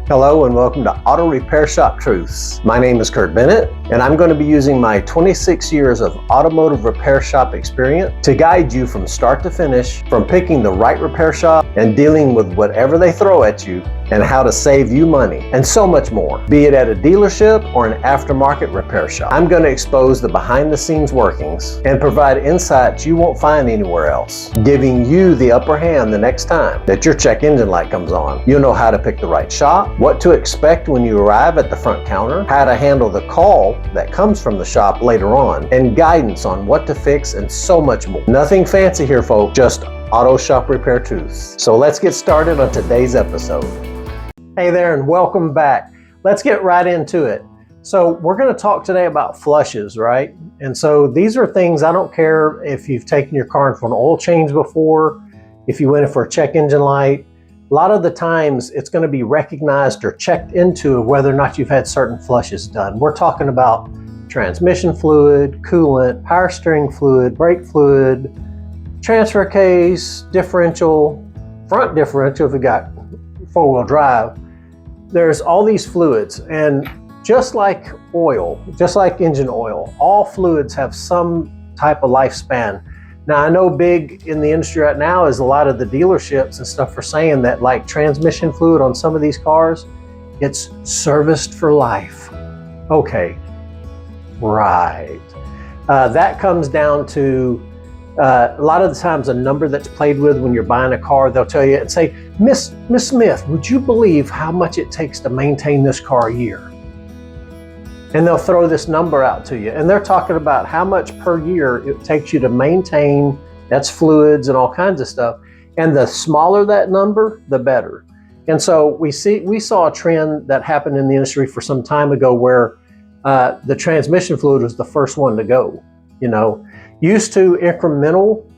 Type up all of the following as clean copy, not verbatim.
Hello and welcome to Auto Repair Shop Truths. My name is Kurt Bennett and I'm going to be using my 26 years of automotive repair shop experience to guide you from start to finish, from picking the right repair shop and dealing with whatever they throw at you, and how to save you money and so much more, be it at a dealership or an aftermarket repair shop. I'm going to expose the behind the scenes workings and provide insights you won't find anywhere else, giving you the upper hand the next time that your check engine light comes on. You'll know how to pick the right shop, what to expect when you arrive at the front counter, how to handle the call that comes from the shop later on, and guidance on what to fix and so much more. Nothing fancy here, folks, just auto shop repair truths. So let's get started on today's episode. Hey there and welcome back. Let's get right into it. So we're going to talk today about flushes, right? And so these are things, I don't care if you've taken your car in for an oil change before, if you went in for a check engine light. A lot of the times it's going to be recognized or checked into whether or not you've had certain flushes done. We're talking about transmission fluid, coolant, power steering fluid, brake fluid, transfer case, differential, front differential if you got four-wheel drive. There's all these fluids, and just like oil, just like engine oil, all fluids have some type of lifespan. Now, I know big in the industry right now is a lot of the dealerships and stuff are saying that, like transmission fluid on some of these cars, it's serviced for life. Okay, right. That comes down to a lot of the times a number that's played with when you're buying a car. They'll tell you and say, Miss Smith, would you believe how much it takes to maintain this car a year? And they'll throw this number out to you. And they're talking about how much per year it takes you to maintain, that's fluids and all kinds of stuff. And the smaller that number, the better. And so we saw a trend that happened in the industry for some time ago where the transmission fluid was the first one to go. You know, used to incremental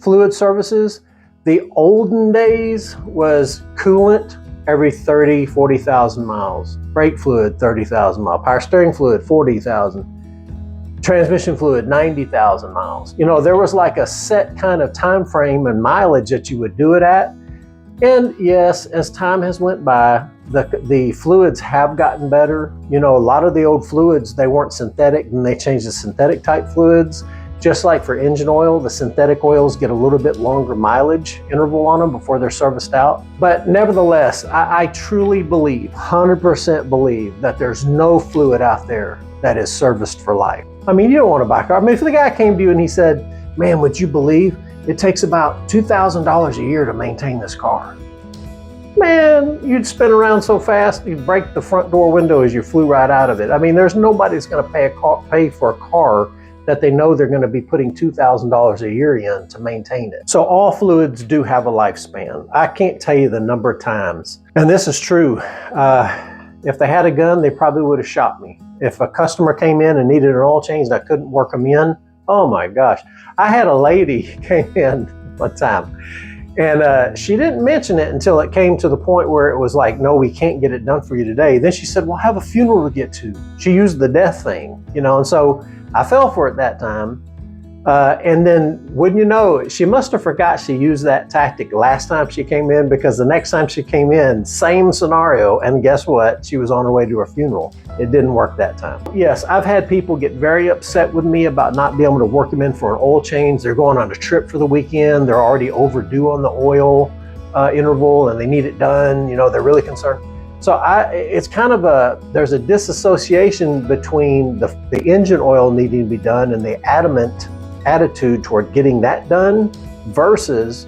fluid services, the olden days was coolant every 30, 40,000 miles, brake fluid 30,000 miles, power steering fluid 40,000, transmission fluid 90,000 miles. You know, there was like a set kind of time frame and mileage that you would do it at. And yes, as time has went by, the fluids have gotten better. You know, a lot of the old fluids, they weren't synthetic, and they changed to synthetic type fluids. Just like for engine oil, the synthetic oils get a little bit longer mileage interval on them before they're serviced out. But nevertheless, I truly believe, 100% believe that there's no fluid out there that is serviced for life. I mean, you don't want to buy a car. I mean, if the guy came to you and he said, man, would you believe it takes about $2,000 a year to maintain this car? Man, you'd spin around so fast, you'd break the front door window as you flew right out of it. I mean, there's nobody that's going to pay for a car that they know they're going to be putting $2,000 a year in to maintain it. So all fluids do have a lifespan. I can't tell you the number of times, and this is true. If they had a gun, they probably would have shot me. If a customer came in and needed an oil change and I couldn't work them in, oh my gosh. I had a lady came in one time, and she didn't mention it until it came to the point where it was like, no, we can't get it done for you today. Then she said, well, I have a funeral to get to. She used the death thing, you know, and so I fell for it that time. And then, wouldn't you know, she must have forgot she used that tactic last time she came in, because the next time she came in, same scenario, and guess what? She was on her way to her funeral. It didn't work that time. Yes, I've had people get very upset with me about not being able to work them in for an oil change. They're going on a trip for the weekend. They're already overdue on the oil interval and they need it done. You know, they're really concerned. So it's kind of there's a disassociation between the engine oil needing to be done and the adamant attitude toward getting that done versus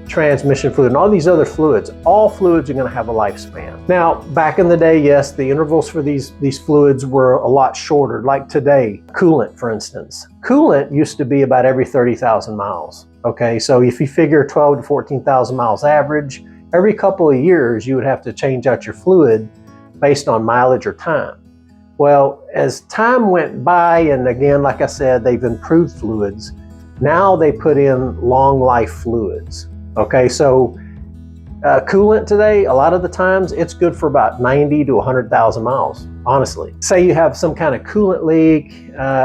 transmission fluid and all these other fluids. All fluids are going to have a lifespan. Now, back in the day, yes, the intervals for these fluids were a lot shorter. Like today, coolant, for instance. Coolant used to be about every 30,000 miles. Okay, so if you figure 12 to 14,000 miles average, every couple of years, you would have to change out your fluid based on mileage or time. Well, as time went by, and again, like I said, they've improved fluids. Now they put in long life fluids. Okay, so coolant today, a lot of the times, it's good for about 90 to 100,000 miles. honestly. Say you have some kind of coolant leak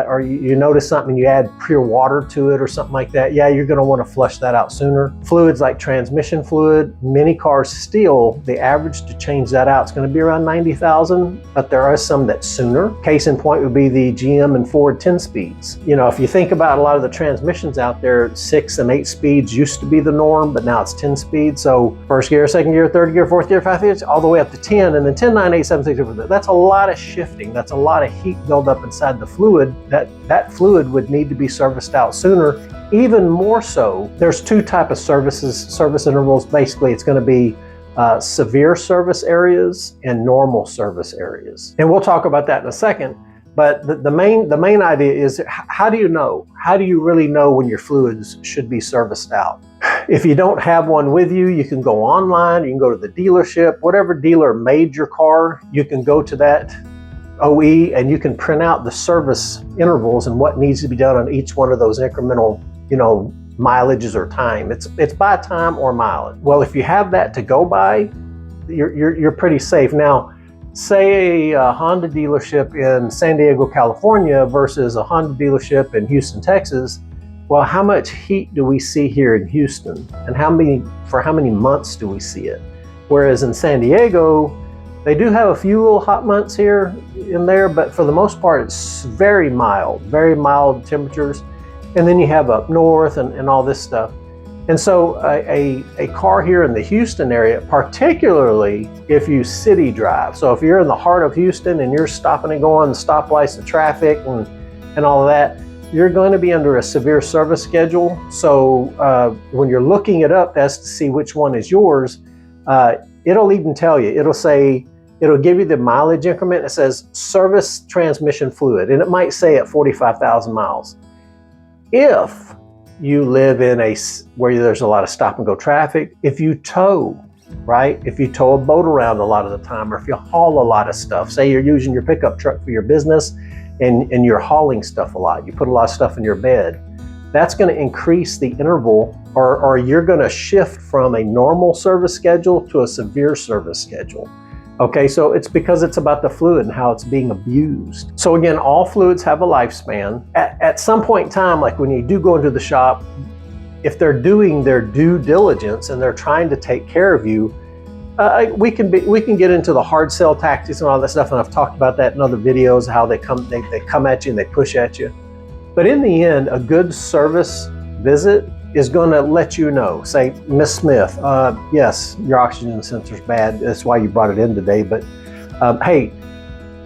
or you notice something, you add pure water to it or something like that. Yeah, you're gonna wanna flush that out sooner. Fluids like transmission fluid, many cars still, the average to change that out is gonna be around 90,000, but there are some that's sooner. Case in point would be the GM and Ford 10 speeds. You know, if you think about a lot of the transmissions out there, 6 and 8 speeds used to be the norm, but now it's 10 speeds. So first gear, second gear, third gear, fourth gear, fifth gear, all the way up to 10, and then 10, 9, 8, 7, 6, 5. That's a lot of shifting. That's a lot of heat buildup inside the fluid. That fluid would need to be serviced out sooner. Even more so, there's two types of service intervals. Basically, it's going to be severe service areas and normal service areas. And we'll talk about that in a second. But the main idea is, how do you know? How do you really know when your fluids should be serviced out? If you don't have one with you, you can go online, you can go to the dealership, whatever dealer made your car, you can go to that OE and you can print out the service intervals and what needs to be done on each one of those incremental, mileages or time. It's by time or mileage. Well, if you have that to go by, you're pretty safe. Now, say a Honda dealership in San Diego, California versus a Honda dealership in Houston, Texas. Well, how much heat do we see here in Houston? And for how many months do we see it? Whereas in San Diego, they do have a few little hot months here and there, but for the most part, it's very mild temperatures. And then you have up north and all this stuff. And so a car here in the Houston area, particularly if you city drive, so if you're in the heart of Houston and you're stopping and going, stoplights and traffic and all of that, you're going to be under a severe service schedule. So when you're looking it up as to see which one is yours, it'll even tell you, it'll give you the mileage increment. It says service transmission fluid, and it might say at 45,000 miles. If you live in where there's a lot of stop and go traffic, if you tow, right? If you tow a boat around a lot of the time, or if you haul a lot of stuff, say you're using your pickup truck for your business and you're hauling stuff a lot, you put a lot of stuff in your bed, that's going to increase the interval, or you're going to shift from a normal service schedule to a severe service schedule. Okay, so it's because it's about the fluid and how it's being abused. So again, all fluids have a lifespan. At some point in time, like when you do go into the shop, if they're doing their due diligence and they're trying to take care of you, we can get into the hard sell tactics and all that stuff, and I've talked about that in other videos, how they come at you and they push at you. But in the end, a good service visit is going to let you know. Say, Miss Smith, yes, your oxygen sensor's bad. That's why you brought it in today. But hey,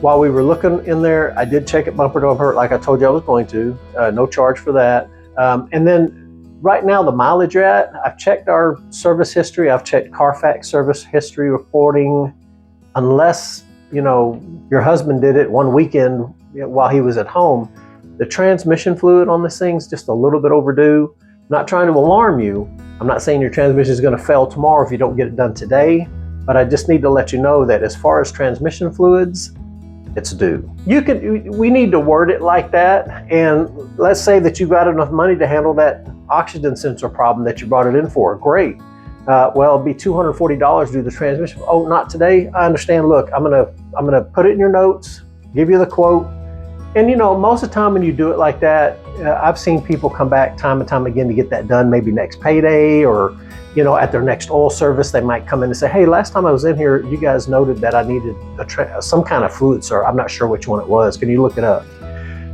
while we were looking in there, I did check it bumper to bumper, like I told you I was going to. No charge for that. And then right now, the mileage you're at, I've checked our service history. I've checked Carfax service history reporting. Unless, your husband did it one weekend while he was at home, the transmission fluid on this thing's just a little bit overdue. I'm not trying to alarm you. I'm not saying your transmission is going to fail tomorrow if you don't get it done today, but I just need to let you know that as far as transmission fluids, it's due. We need to word it like that, and let's say that you got enough money to handle that oxygen sensor problem that you brought it in for. Great. Well, it'll be $240 to do the transmission. Oh, not today? I understand. Look, I'm gonna put it in your notes, give you the quote. And most of the time when you do it like that, I've seen people come back time and time again to get that done, maybe next payday, or at their next oil service, they might come in and say, hey, last time I was in here, you guys noted that I needed some kind of fluid, sir. I'm not sure which one it was. Can you look it up?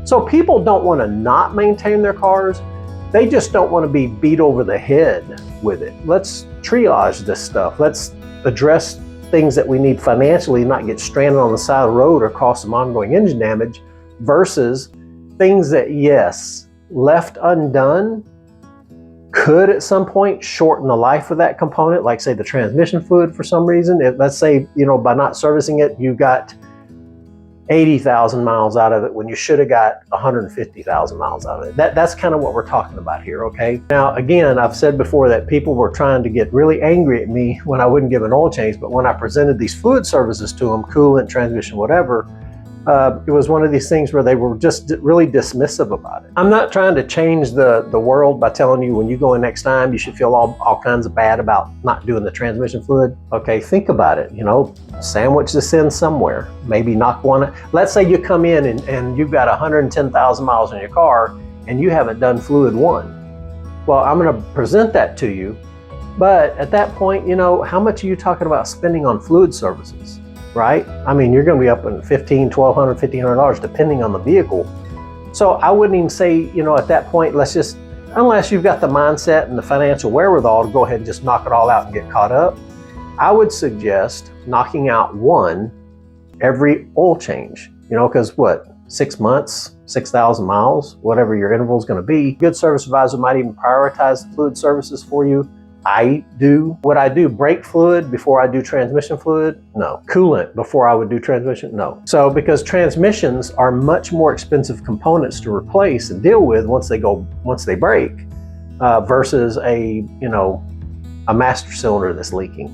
So people don't want to not maintain their cars. They just don't want to be beat over the head with it. Let's triage this stuff. Let's address things that we need financially, not get stranded on the side of the road or cause some ongoing engine damage, versus things that, yes, left undone could at some point shorten the life of that component, like say the transmission fluid for some reason. Let's say, by not servicing it, you got 80,000 miles out of it when you should have got 150,000 miles out of it. That's kind of what we're talking about here, okay? Now, again, I've said before that people were trying to get really angry at me when I wouldn't give an oil change, but when I presented these fluid services to them, coolant, transmission, whatever, It was one of these things where they were just really dismissive about it. I'm not trying to change the world by telling you when you go in next time, you should feel all kinds of bad about not doing the transmission fluid. Okay, think about it, sandwich this in somewhere, maybe knock one. Let's say you come in and you've got 110,000 miles on your car and you haven't done fluid one. Well, I'm gonna present that to you, but at that point, how much are you talking about spending on fluid services? Right? I mean, you're going to be up in $1,500, $1,200, $1,500 depending on the vehicle. So I wouldn't even say, at that point, unless you've got the mindset and the financial wherewithal to go ahead and just knock it all out and get caught up, I would suggest knocking out one every oil change, because 6 months, 6,000 miles, whatever your interval is going to be. Good service advisor might even prioritize the fluid services for you. I do. Would I do brake fluid before I do transmission fluid? No. Coolant before I would do transmission? No. So because transmissions are much more expensive components to replace and deal with once they break, versus a master cylinder that's leaking,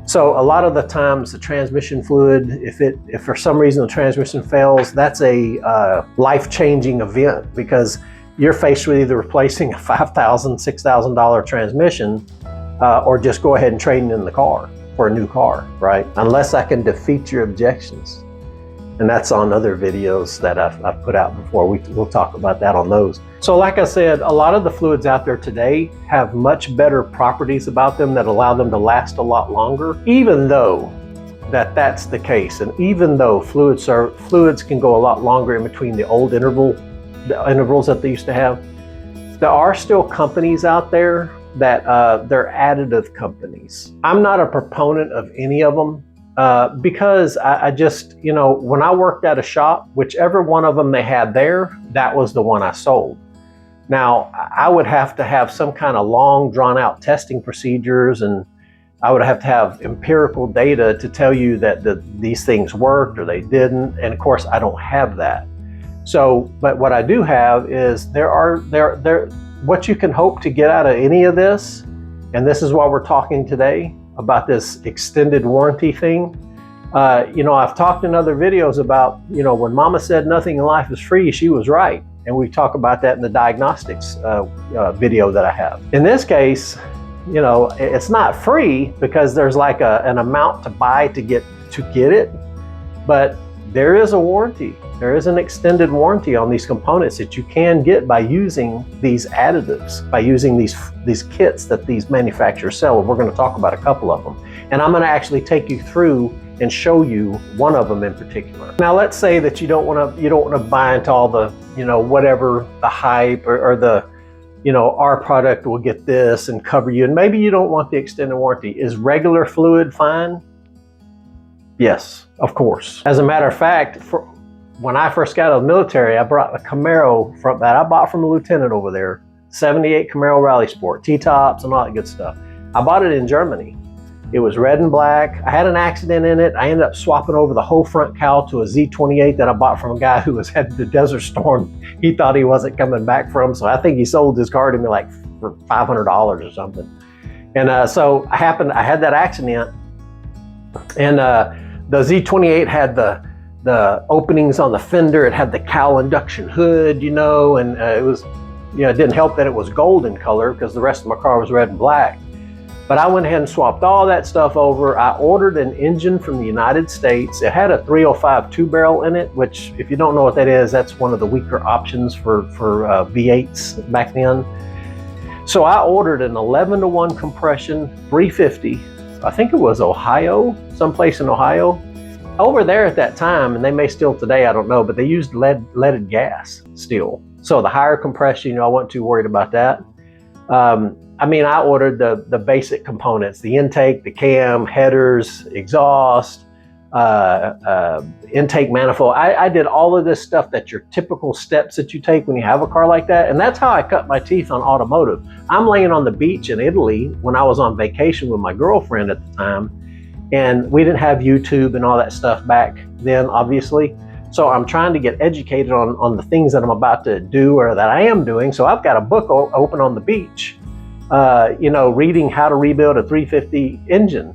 So a lot of the times the transmission fluid, if for some reason the transmission fails, that's a life-changing event, because you're faced with either replacing a $5,000, $6,000 transmission, or just go ahead and trade it in the car for a new car, right? Unless I can defeat your objections. And that's on other videos that I've put out before. We'll talk about that on those. So like I said, a lot of the fluids out there today have much better properties about them that allow them to last a lot longer, even though that's the case. And even though fluids can go a lot longer in between the old intervals that they used to have, there are still companies out there that they're additive companies. I'm not a proponent of any of them because I just, when I worked at a shop, whichever one of them they had there, that was the one I sold. Now, I would have to have some kind of long drawn out testing procedures, and I would have to have empirical data to tell you that these things worked or they didn't. And of course, I don't have that. So, but what I do have is what you can hope to get out of any of this, and this is why we're talking today about this extended warranty thing. I've talked in other videos about, when Mama said nothing in life is free, she was right. And we talk about that in the diagnostics video that I have. In this case, it's not free because there's like an amount to buy to get it, but there is a warranty. There is an extended warranty on these components that you can get by using these additives, by using these kits that these manufacturers sell. We're going to talk about a couple of them. And I'm going to actually take you through and show you one of them in particular. Now, let's say that you don't want to buy into all the, whatever the hype or the, our product will get this and cover you. And maybe you don't want the extended warranty. Is regular fluid fine? Yes, of course. As a matter of fact, when I first got out of the military, I brought a Camaro that I bought from a lieutenant over there, 78 Camaro Rally Sport, T-tops and all that good stuff. I bought it in Germany. It was red and black. I had an accident in it. I ended up swapping over the whole front cowl to a Z28 that I bought from a guy who was headed to Desert Storm. He thought he wasn't coming back from, so I think he sold his car to me like for $500 or something. And so I had that accident, and the Z28 had the openings on the fender. It had the cowl induction hood, and it was, it didn't help that it was gold in color because the rest of my car was red and black. But I went ahead and swapped all that stuff over. I ordered an engine from the United States. It had a 305 two-barrel in it, which, if you don't know what that is, that's one of the weaker options for V8s back then. So I ordered an 11-to-1 compression 350. I think it was Ohio, someplace in Ohio. Over there at that time, and they may still today, I don't know, but they used leaded gas still. So the higher compression, I wasn't too worried about that. I ordered the basic components, the intake, the cam, headers, exhaust, intake manifold. I did all of this stuff that's your typical steps that you take when you have a car like that. And that's how I cut my teeth on automotive. I'm laying on the beach in Italy when I was on vacation with my girlfriend at the time. And we didn't have YouTube and all that stuff back then, obviously. So I'm trying to get educated on the things that I'm about to do or that I am doing. So I've got a book open on the beach, reading how to rebuild a 350 engine,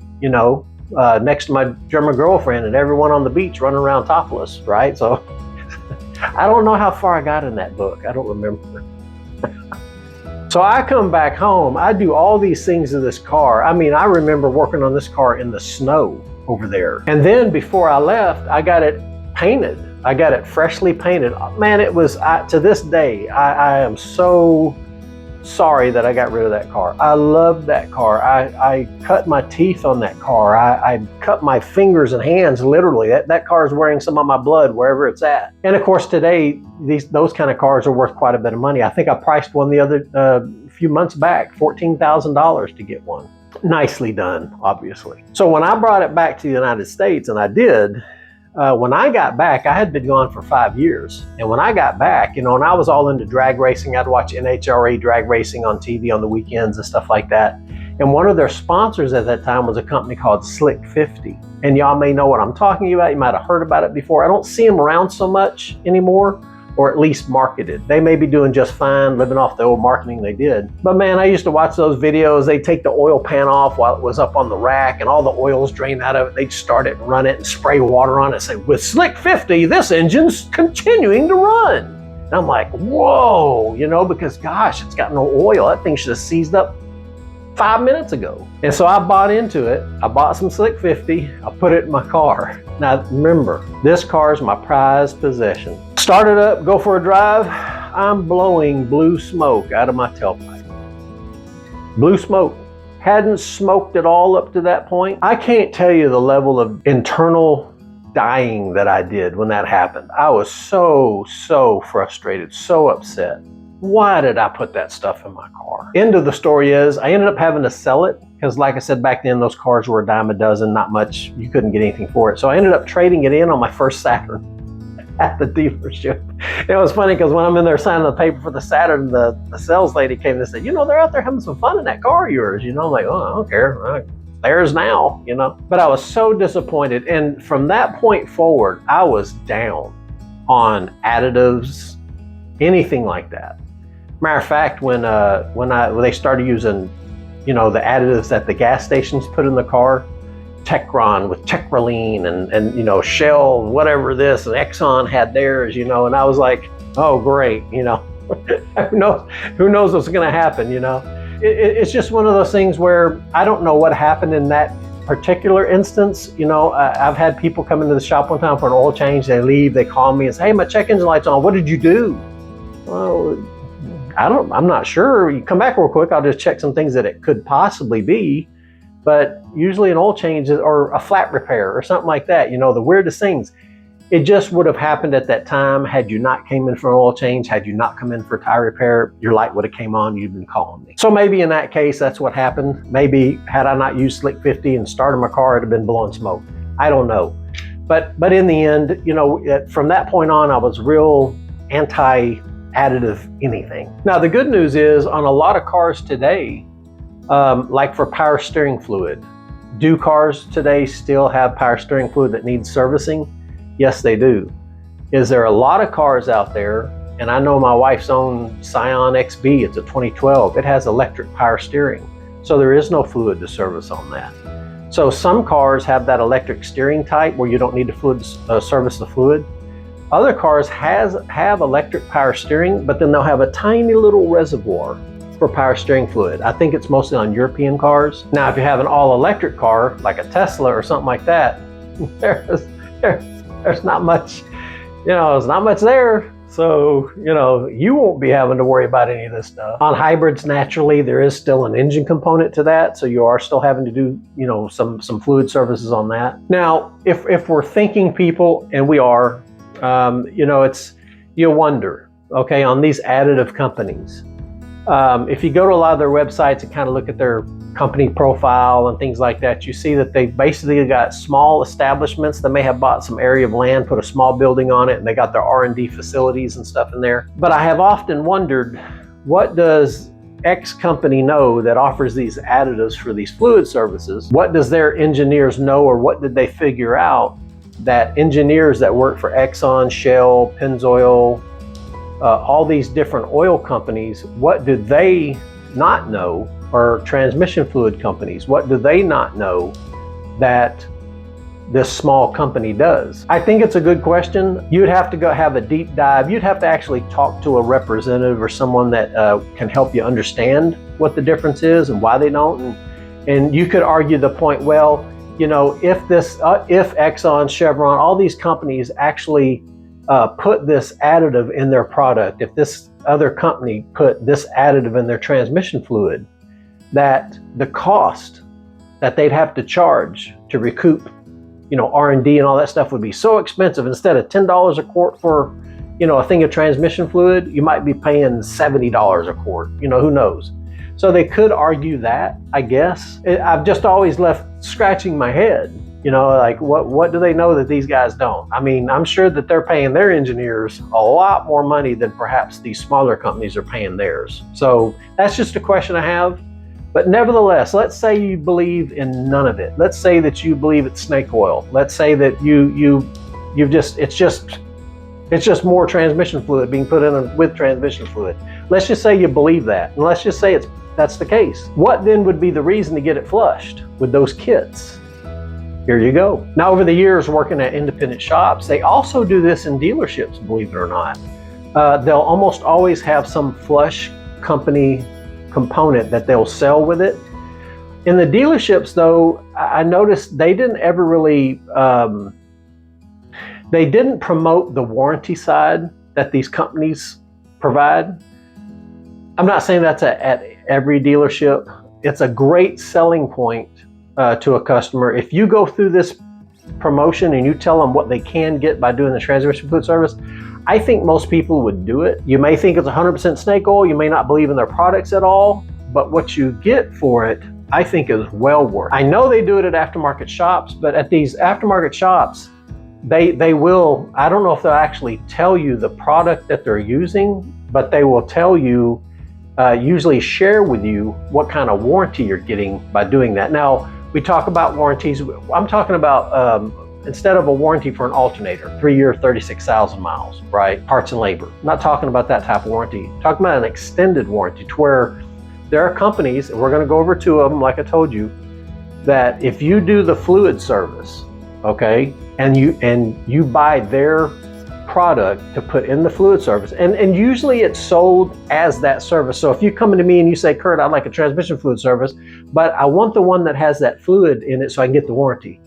next to my German girlfriend and everyone on the beach running around topless, right? So I don't know how far I got in that book. I don't remember. So I come back home, I do all these things to this car. I mean, I remember working on this car in the snow over there. And then before I left, I got it painted. I got it freshly painted. Man, it was, to this day, I am so sorry that I got rid of that car. I loved that car. I cut my teeth on that car. I cut my fingers and hands, literally. That car is wearing some of my blood wherever it's at. And of course today, those kind of cars are worth quite a bit of money. I think I priced one the other few months back, $14,000 to get one. Nicely done, obviously. So when I brought it back to the United States, and I did, when I got back, I had been gone for 5 years. And when I got back, and I was all into drag racing, I'd watch NHRA drag racing on TV on the weekends and stuff like that. And one of their sponsors at that time was a company called Slick 50. And y'all may know what I'm talking about. You might have heard about it before. I don't see them around so much anymore, or at least marketed. They may be doing just fine, living off the old marketing they did. But man, I used to watch those videos. They'd take the oil pan off while it was up on the rack and all the oil's drained out of it. They'd start it and run it and spray water on it and say, with Slick 50, this engine's continuing to run. And I'm like, whoa, because gosh, it's got no oil. That thing should have seized up 5 minutes ago. And so I bought into it. I bought some Slick 50. I put it in my car. Now remember, this car is my prized possession. Start it up, go for a drive. I'm blowing blue smoke out of my tailpipe. Blue smoke. Hadn't smoked at all up to that point. I can't tell you the level of internal dying that I did when that happened. I was so frustrated, so upset. Why did I put that stuff in my car? End of the story is I ended up having to sell it because, like I said, back then those cars were a dime a dozen, not much. You couldn't get anything for it. So I ended up trading it in on my first Saturn at the dealership. It was funny because when I'm in there signing the paper for the Saturn, the sales lady came and said, they're out there having some fun in that car of yours. I'm like, oh, I don't care. Theirs now, But I was so disappointed. And from that point forward, I was down on additives, anything like that. Matter of fact, when they started using, the additives that the gas stations put in the car, Techron with Techroline and Shell, whatever this, and Exxon had theirs, and I was like, oh great, who knows what's going to happen, It's just one of those things where I don't know what happened in that particular instance. I've had people come into the shop one time for an oil change. They leave, they call me and say, hey, my check engine light's on. What did you do? Well, I'm not sure. You come back real quick, I'll just check some things that it could possibly be. But usually an oil change or a flat repair or something like that, the weirdest things. It just would have happened at that time had you not came in for an oil change, had you not come in for a tire repair, your light would have came on, you'd been calling me. So maybe in that case, that's what happened. Maybe had I not used Slick 50 and started my car, it'd have been blowing smoke. I don't know. But in the end, from that point on, I was real anti-additive anything. Now, the good news is on a lot of cars today, like for power steering fluid, do cars today still have power steering fluid that needs servicing? Yes, they do. Is there a lot of cars out there, and I know my wife's own Scion XB, it's a 2012, it has electric power steering. So there is no fluid to service on that. So some cars have that electric steering type where you don't need to service the fluid. Other cars have electric power steering, but then they'll have a tiny little reservoir for power steering fluid. I think it's mostly on European cars. Now, if you have an all-electric car, like a Tesla or something like that, there's not much, there's not much there. So, you won't be having to worry about any of this stuff. On hybrids, naturally, there is still an engine component to that. So you are still having to do, some fluid services on that. Now, if we're thinking people, and we are, you wonder, okay, on these additive companies, if you go to a lot of their websites and kind of look at their company profile and things like that, you see that they basically got small establishments that may have bought some area of land, put a small building on it, and they got their R&D facilities and stuff in there. But I have often wondered, what does X company know that offers these additives for these fluid services? What does their engineers know, or what did they figure out that engineers that work for Exxon, Shell, Pennzoil, all these different oil companies, what do they not know? Or transmission fluid companies, what do they not know that this small company does? I think it's a good question. You'd have to go have a deep dive. You'd have to actually talk to a representative or someone that can help you understand what the difference is and why they don't. And you could argue the point, well, you know, if Exxon, Chevron, all these companies actually put this additive in their product, if this other company put this additive in their transmission fluid, that the cost that they'd have to charge to recoup, you know, R&D and all that stuff would be so expensive. Instead of $10 a quart for, you know, a thing of transmission fluid, you might be paying $70 a quart. You know, who knows? So they could argue that, I guess. I've just always left scratching my head, you know, like what do they know that these guys don't? I mean, I'm sure that they're paying their engineers a lot more money than perhaps these smaller companies are paying theirs. So that's just a question I have. But nevertheless, let's say you believe in none of it. Let's say that you believe it's snake oil. Let's say that it's just more transmission fluid being put in with transmission fluid. Let's just say you believe that, and let's just say that's the case. What then would be the reason to get it flushed with those kits? Here you go. Now, over the years working at independent shops, they also do this in dealerships, believe it or not. They'll almost always have some flush company component that they'll sell with it. In the dealerships, though, I noticed they didn't ever really, they didn't promote the warranty side that these companies provide. I'm not saying that's at every dealership. It's a great selling point to a customer. If you go through this promotion and you tell them what they can get by doing the transmission fluid service, I think most people would do it. You may think it's 100% snake oil. You may not believe in their products at all, but what you get for it, I think, is well worth. I know they do it at aftermarket shops, but at these aftermarket shops, they will, I don't know if they'll actually tell you the product that they're using, but they will tell you, usually share with you what kind of warranty you're getting by doing that. Now, we talk about warranties. I'm talking about, instead of a warranty for an alternator, 3 year, 36,000 miles, right? Parts and labor. I'm not talking about that type of warranty. I'm talking about an extended warranty to where there are companies, and we're going to go over two of them, like I told you, that if you do the fluid service, okay, and you buy their product to put in the fluid service, and usually it's sold as that service. So if you come into me and you say, Kurt, I'd like a transmission fluid service, but I want the one that has that fluid in it so I can get the warranty.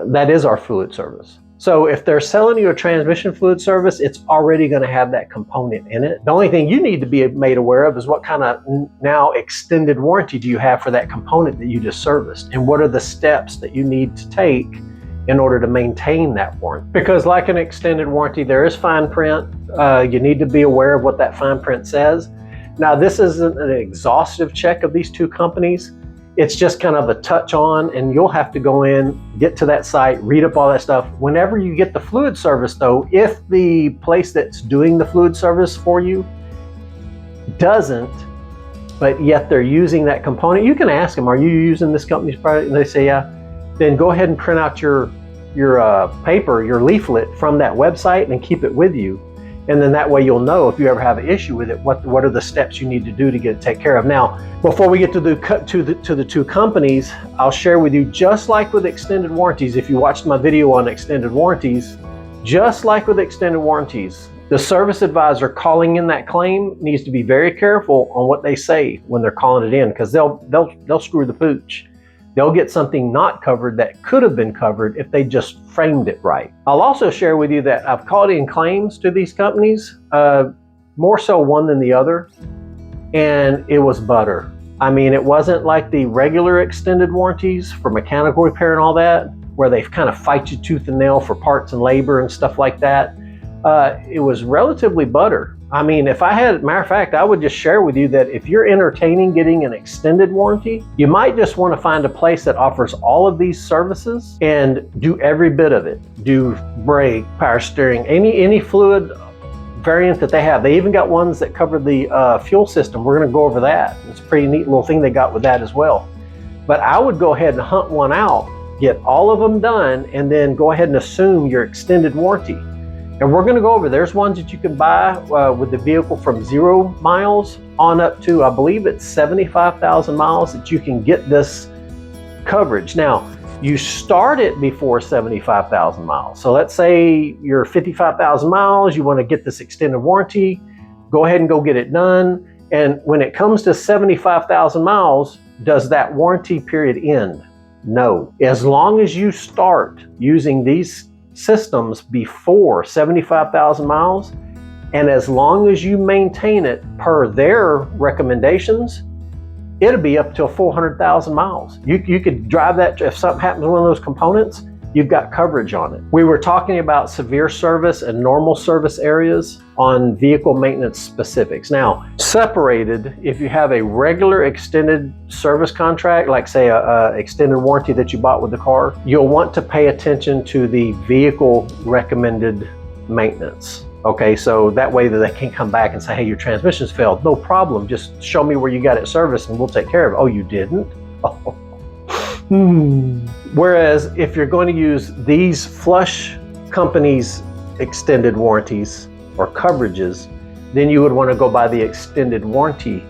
That is our fluid service. So if they're selling you a transmission fluid service, it's already going to have that component in it. The only thing you need to be made aware of is what kind of now extended warranty do you have for that component that you just serviced, and what are the steps that you need to take in order to maintain that warranty. Because like an extended warranty, there is fine print. You need to be aware of what that fine print says. Now, this isn't an exhaustive check of these two companies. It's just kind of a touch on, and you'll have to go in, get to that site, read up all that stuff. Whenever you get the fluid service though, if the place that's doing the fluid service for you doesn't, but yet they're using that component, you can ask them, are you using this company's product? And they say, yeah. Then go ahead and print out your paper, your leaflet from that website and keep it with you. And then that way you'll know if you ever have an issue with it, what are the steps you need to do to get it taken care of. Now, before we get to the two companies, I'll share with you, just like with extended warranties, if you watched my video on extended warranties, just like with extended warranties, the service advisor calling in that claim needs to be very careful on what they say when they're calling it in, because they'll screw the pooch. They'll get something not covered that could have been covered if they just framed it right. I'll also share with you that I've called in claims to these companies, more so one than the other, and it was butter. I mean, it wasn't like the regular extended warranties for mechanical repair and all that, where they kind of fight you tooth and nail for parts and labor and stuff like that. It was relatively butter. I mean, if I had, matter of fact, I would just share with you that if you're entertaining getting an extended warranty, you might just want to find a place that offers all of these services and do every bit of it. Do brake, power steering, any fluid variant that they have. They even got ones that cover the fuel system. We're going to go over that. It's a pretty neat little thing they got with that as well. But I would go ahead and hunt one out, get all of them done, and then go ahead and assume your extended warranty. And we're going to go over, there's ones that you can buy with the vehicle from 0 miles on up to, I believe it's 75,000 miles, that you can get this coverage. Now, you start it before 75,000 miles. So let's say you're 55,000 miles, you want to get this extended warranty, go ahead and go get it done. And when it comes to 75,000 miles, does that warranty period end? No. As long as you start using these systems before 75,000 miles, and as long as you maintain it per their recommendations, it'll be up to 400,000 miles. You could drive that. If something happens to one of those components, you've got coverage on it. We were talking about severe service and normal service areas on vehicle maintenance specifics. Now, separated, if you have a regular extended service contract, like say a extended warranty that you bought with the car, you'll want to pay attention to the vehicle recommended maintenance. Okay, so that way that they can come back and say, hey, your transmission's failed. No problem, just show me where you got it serviced and we'll take care of it. Oh, you didn't? Oh. Whereas if you're going to use these Flush companies' extended warranties or coverages, then you would want to go by the extended warranty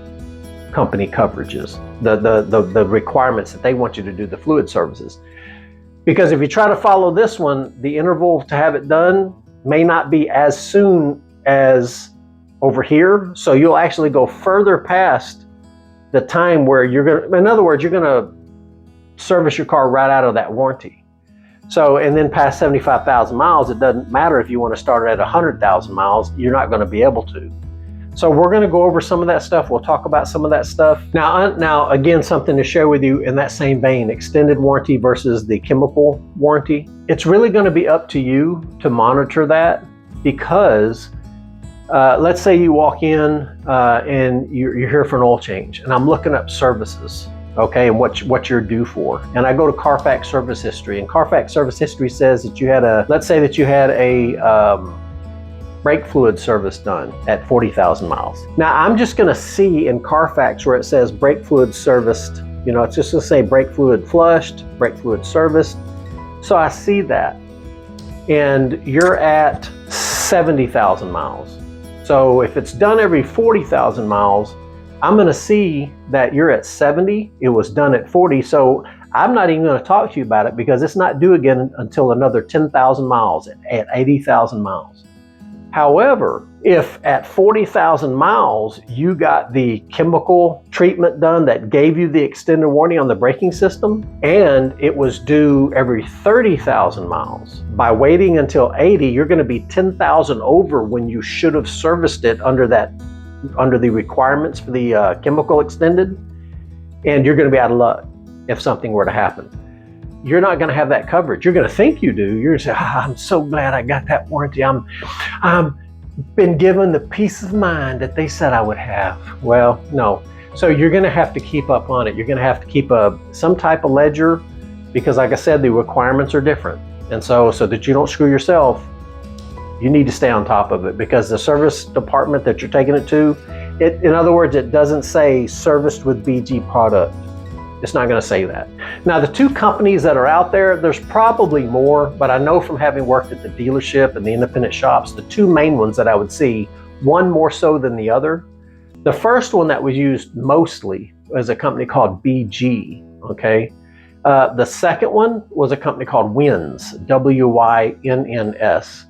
company coverages, the requirements that they want you to do, the fluid services. Because if you try to follow this one, the interval to have it done may not be as soon as over here. So you'll actually go further past the time where you're going to, in other words, you're going to service your car right out of that warranty. So, and then past 75,000 miles, it doesn't matter if you want to start it at 100,000 miles, you're not going to be able to. So we're going to go over some of that stuff. We'll talk about some of that stuff. Now again, something to share with you in that same vein, extended warranty versus the chemical warranty. It's really going to be up to you to monitor that, because let's say you walk in and you're here for an oil change, and I'm looking up services, okay, and what you're due for. And I go to Carfax service history, and Carfax service history says that you had let's say that you had a brake fluid service done at 40,000 miles. Now I'm just gonna see in Carfax where it says brake fluid serviced, it's just gonna say brake fluid flushed, brake fluid serviced. So I see that, and you're at 70,000 miles. So if it's done every 40,000 miles, I'm gonna see that you're at 70, it was done at 40, so I'm not even gonna talk to you about it because it's not due again until another 10,000 miles at 80,000 miles. However, if at 40,000 miles, you got the chemical treatment done that gave you the extended warranty on the braking system, and it was due every 30,000 miles, by waiting until 80, you're gonna be 10,000 over when you should have serviced it under the requirements for the chemical extended, and you're gonna be out of luck if something were to happen. You're not going to have that coverage. You're going to think you do. You're going to say, I'm so glad I got that warranty. I'm been given the peace of mind that they said I would have. Well, no. So you're going to have to keep up on it. You're going to have to keep some type of ledger, because like I said, the requirements are different. And so that you don't screw yourself, you need to stay on top of it, because the service department that you're taking it to, in other words, it doesn't say serviced with BG product. It's not going to say that. Now, the two companies that are out there, there's probably more, but I know from having worked at the dealership and the independent shops, the two main ones that I would see, one more so than the other. The first one that was used mostly was a company called BG, okay? The second one was a company called Wyns, WYNNS.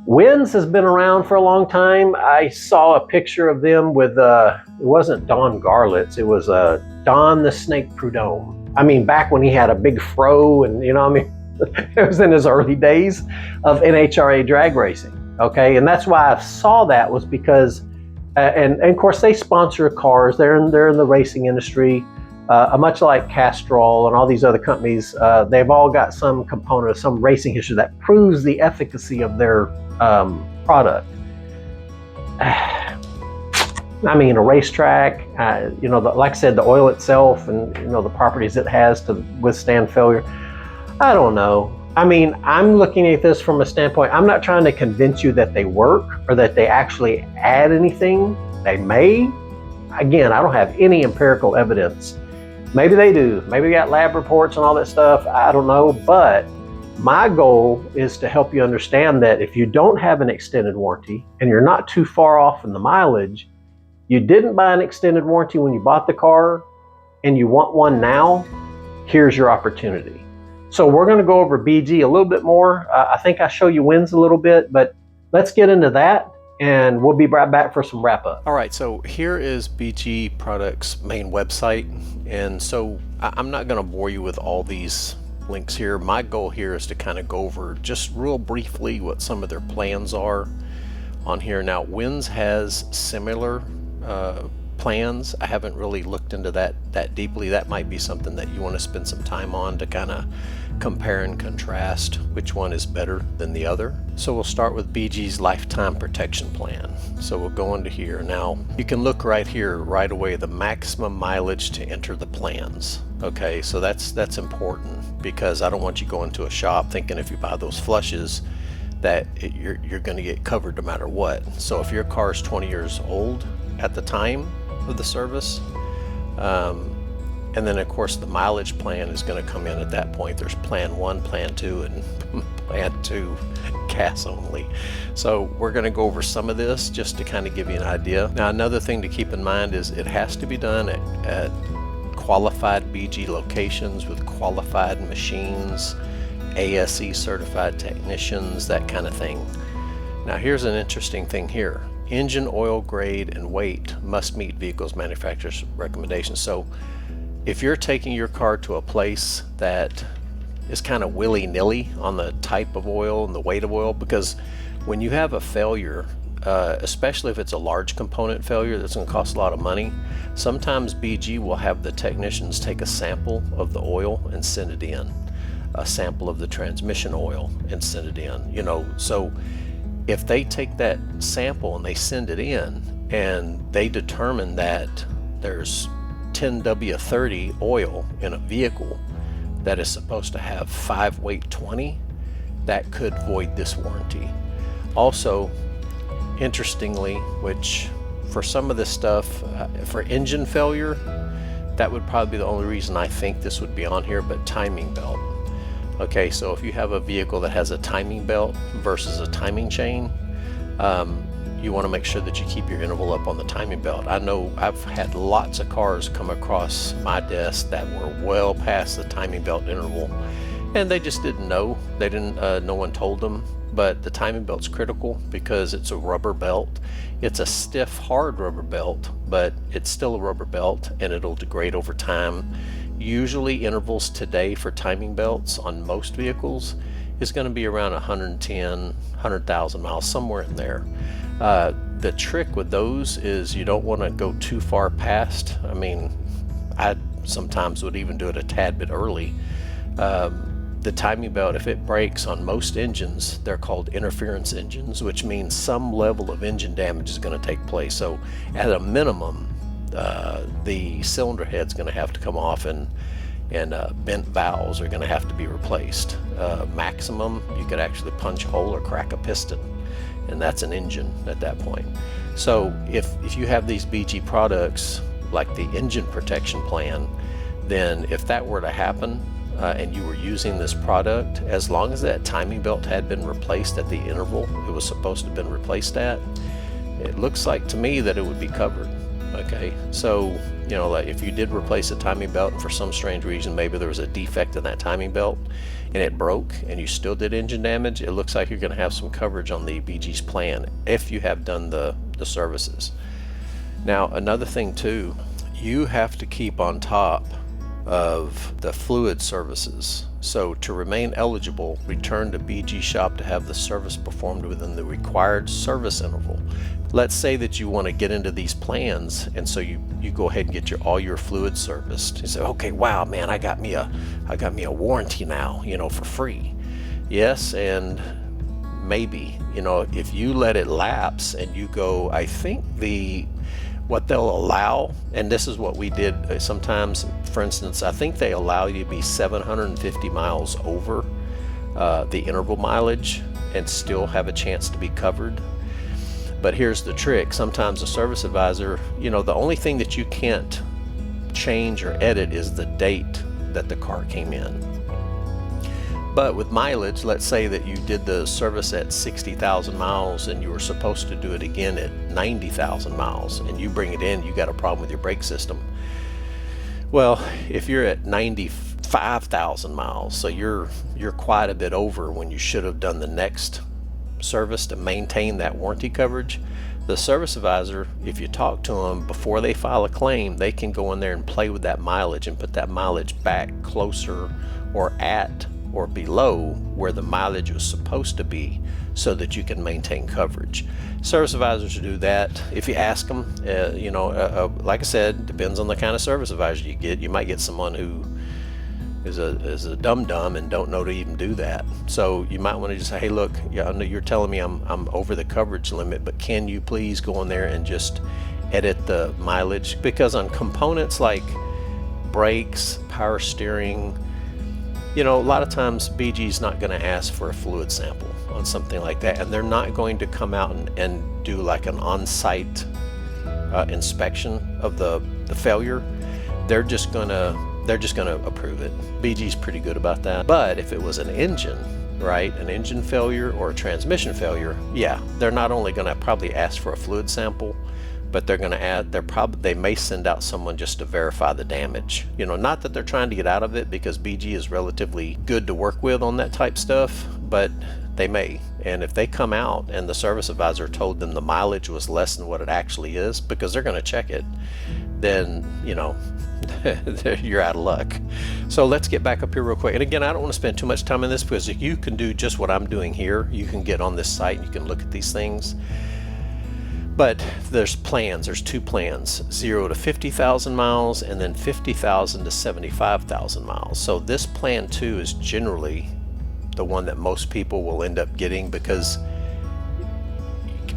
Wyns has been around for a long time. I saw a picture of them with, it wasn't Don Garlitz, it was Don the Snake Prudhomme. I mean, back when he had a big fro, and it was in his early days of NHRA drag racing, okay? And that's why I saw that, was because, and of course they sponsor cars, they're in the racing industry, much like Castrol and all these other companies, they've all got some component of some racing history that proves the efficacy of their product. I mean, a racetrack, like I said, the oil itself and the properties it has to withstand failure. I don't know. I mean, I'm looking at this from a standpoint, I'm not trying to convince you that they work or that they actually add anything. They may. Again, I don't have any empirical evidence. Maybe they do. Maybe they got lab reports and all that stuff. I don't know. But my goal is to help you understand that if you don't have an extended warranty and you're not too far off in the mileage, you didn't buy an extended warranty when you bought the car and you want one now, here's your opportunity. So we're going to go over BG a little bit more. I think I show you wins a little bit, but let's get into that and we'll be right back for some wrap up. All right, so here is BG Products' main website. And so I'm not going to bore you with all these links here. My goal here is to kind of go over just real briefly what some of their plans are on here. Now, Wins has similar plans. I haven't really looked into that deeply. That might be something that you want to spend some time on to kind of compare and contrast which one is better than the other. So we'll start with BG's lifetime protection plan. So we'll go into here. Now you can look right here right away, the maximum mileage to enter the plans. Okay, so that's important, because I don't want you going to a shop thinking if you buy those flushes that you're going to get covered no matter what. So if your car is 20 years old at the time of the service, and then of course the mileage plan is going to come in at that point. There's plan 1, plan 2, and plan 2 gas only. So we're going to go over some of this just to kind of give you an idea. Now, another thing to keep in mind is it has to be done at qualified BG locations with qualified machines, ASE certified technicians, that kind of thing. Now here's an interesting thing here. Engine oil grade and weight must meet vehicles manufacturer's recommendations. So if you're taking your car to a place that is kind of willy-nilly on the type of oil and the weight of oil, because when you have a failure, especially if it's a large component failure that's going to cost a lot of money, sometimes BG will have the technicians take a sample of the oil and send it in, a sample of the transmission oil and send it in. You know, so if they take that sample and they send it in and they determine that there's 10W30 oil in a vehicle that is supposed to have 5 weight 20, that could void this warranty. Also, interestingly, which for some of this stuff, for engine failure, that would probably be the only reason I think this would be on here, but timing belt. Okay, so if you have a vehicle that has a timing belt versus a timing chain, you want to make sure that you keep your interval up on the timing belt. I know I've had lots of cars come across my desk that were well past the timing belt interval, and they just didn't know. They didn't. No one told them. But the timing belt's critical because it's a rubber belt. It's a stiff, hard rubber belt, but it's still a rubber belt, and it'll degrade over time. Usually, intervals today for timing belts on most vehicles is going to be around 110, 100,000 miles, somewhere in there. The trick with those is you don't want to go too far past. I mean, I sometimes would even do it a tad bit early. The timing belt, if it breaks on most engines, they're called interference engines, which means some level of engine damage is going to take place. So at a minimum, the cylinder head's going to have to come off, and bent valves are going to have to be replaced. Maximum, you could actually punch a hole or crack a piston, and that's an engine at that point. So if you have these BG products like the engine protection plan, then if that were to happen and you were using this product, as long as that timing belt had been replaced at the interval it was supposed to have been replaced at, it looks like to me that it would be covered. Okay, so you know, like if you did replace a timing belt and for some strange reason maybe there was a defect in that timing belt and it broke and you still did engine damage, it looks like you're going to have some coverage on the BG's plan if you have done the services. Now, another thing too, you have to keep on top of the fluid services. So to remain eligible, return to BG shop to have the service performed within the required service interval. Let's say that you want to get into these plans, and so you go ahead and get all your fluid serviced. You say, okay, wow, man, I got me a warranty now, you know, for free. Yes, and maybe, you know, if you let it lapse and you go, I think what they'll allow, and this is what we did sometimes, for instance, I think they allow you to be 750 miles over the interval mileage and still have a chance to be covered. But here's the trick. Sometimes a service advisor, you know, the only thing that you can't change or edit is the date that the car came in. But with mileage, let's say that you did the service at 60,000 miles and you were supposed to do it again at 90,000 miles, and you bring it in, you got a problem with your brake system. Well, if you're at 95 5,000 miles. So you're quite a bit over when you should have done the next service to maintain that warranty coverage. The service advisor, if you talk to them before they file a claim, they can go in there and play with that mileage and put that mileage back closer or at or below where the mileage was supposed to be so that you can maintain coverage. Service advisors do that. If you ask them, like I said, depends on the kind of service advisor you get. You might get someone who is a dum-dum and don't know to even do that. So you might want to just say, hey, look, yeah, I know you're telling me I'm over the coverage limit, but can you please go in there and just edit the mileage? Because on components like brakes, power steering, a lot of times BG's not going to ask for a fluid sample on something like that, and they're not going to come out and do like an on-site inspection of the failure. They're just gonna approve it. BG's pretty good about that. But if it was an engine, right, an engine failure or a transmission failure, yeah, they're not only gonna probably ask for a fluid sample, but they're gonna they may send out someone just to verify the damage. Not that they're trying to get out of it, because BG is relatively good to work with on that type stuff, but they may. And if they come out and the service advisor told them the mileage was less than what it actually is, because they're gonna check it, then you're out of luck. So let's get back up here real quick. And again, I don't want to spend too much time on this, because if you can do just what I'm doing here, you can get on this site and you can look at these things. But there's plans. There's two plans: 0 to 50,000 miles, and then 50,000 to 75,000 miles. So this plan 2 is generally the one that most people will end up getting, because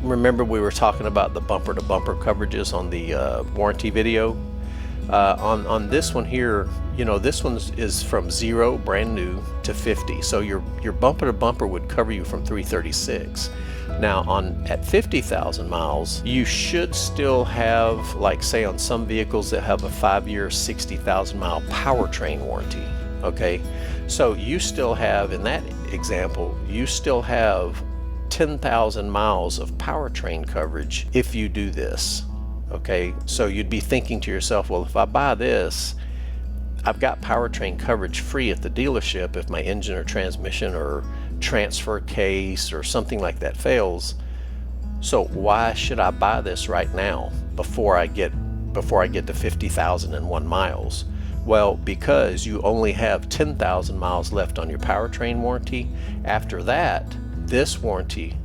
remember we were talking about the bumper to bumper coverages on the warranty video. On this one here, this one is from 0, brand new, to 50. So your bumper to bumper would cover you from 336. Now at 50,000 miles, you should still have, like say on some vehicles that have a 5-year, 60,000 mile powertrain warranty. Okay, so you still have, in that example, you still have 10,000 miles of powertrain coverage if you do this. Okay, so you'd be thinking to yourself, well, if I buy this, I've got powertrain coverage free at the dealership if my engine or transmission or transfer case or something like that fails. So why should I buy this right now before I get to 50,001 miles? Well, because you only have 10,000 miles left on your powertrain warranty. After that, this warranty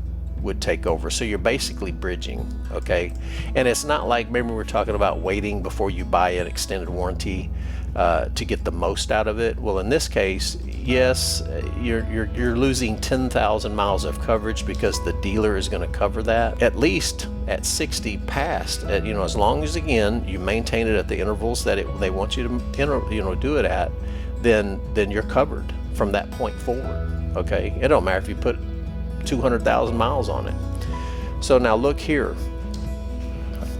would take over. So you're basically bridging, okay? And it's not like, maybe we're talking about waiting before you buy an extended warranty to get the most out of it. Well, in this case, yes, you're losing 10,000 miles of coverage because the dealer is going to cover that at least at 60 past. As long as, again, you maintain it at the intervals that they want you to do it at, then you're covered from that point forward. Okay, it don't matter if you put 200,000 miles on it. So now look here.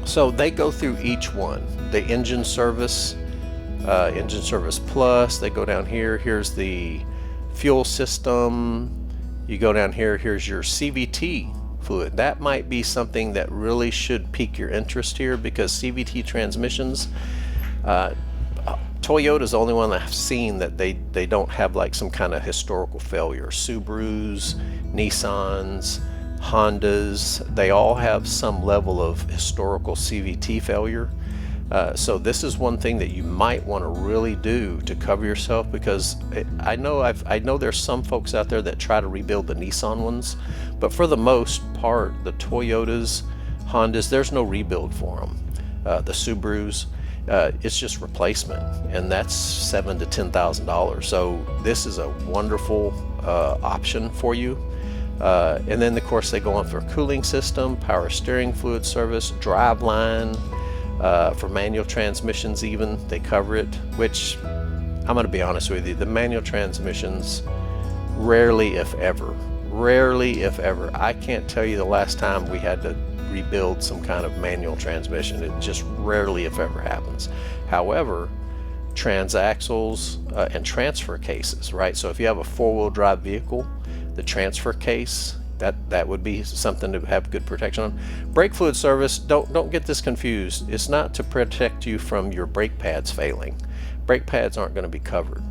So they go through each one. The engine service plus, they go down here. Here's the fuel system. You go down here, here's your CVT fluid. That might be something that really should pique your interest here, because CVT transmissions, Toyota's the only one that I've seen that they don't have like some kind of historical failure. Subarus, Nissans, Hondas, they all have some level of historical CVT failure. So this is one thing that you might want to really do to cover yourself, because I know there's some folks out there that try to rebuild the Nissan ones, but for the most part, the Toyotas, Hondas, there's no rebuild for them. The Subarus, it's just replacement, and that's $7,000 to $10,000. So this is a wonderful option for you. And then of course they go on for cooling system, power steering fluid service, drive line, for manual transmissions even, they cover it, which I'm going to be honest with you, the manual transmissions, rarely if ever, I can't tell you the last time we had to rebuild some kind of manual transmission. It just rarely if ever happens. However, transaxles and transfer cases, right? So if you have a four-wheel drive vehicle, the transfer case, that would be something to have good protection on. Brake fluid service, don't get this confused. It's not to protect you from your brake pads failing. Brake pads aren't going to be covered.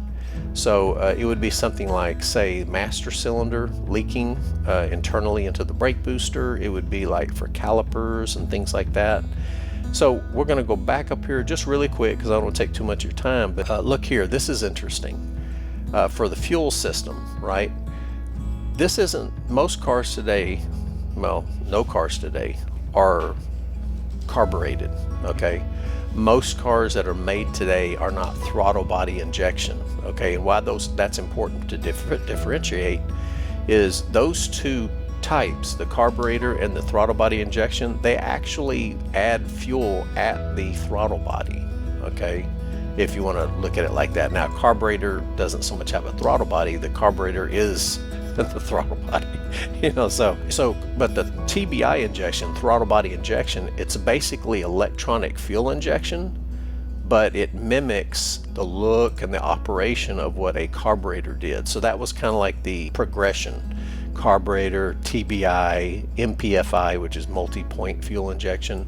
So it would be something like, say, master cylinder leaking internally into the brake booster. It would be like for calipers and things like that. So we're going to go back up here just really quick because I don't want to take too much of your time. But look here, this is interesting. For the fuel system, right? This isn't, most cars today, well, no cars today are carbureted, okay? Most cars that are made today are not throttle body injection, okay? And why that's important to differentiate is those two types, the carburetor and the throttle body injection, they actually add fuel at the throttle body, okay? If you want to look at it like that. Now, carburetor doesn't so much have a throttle body. The carburetor is the throttle body, you know. So, but the TBI injection, throttle body injection, it's basically electronic fuel injection, but it mimics the look and the operation of what a carburetor did. So that was kind of like the progression. Carburetor, TBI, MPFI, which is multi-point fuel injection.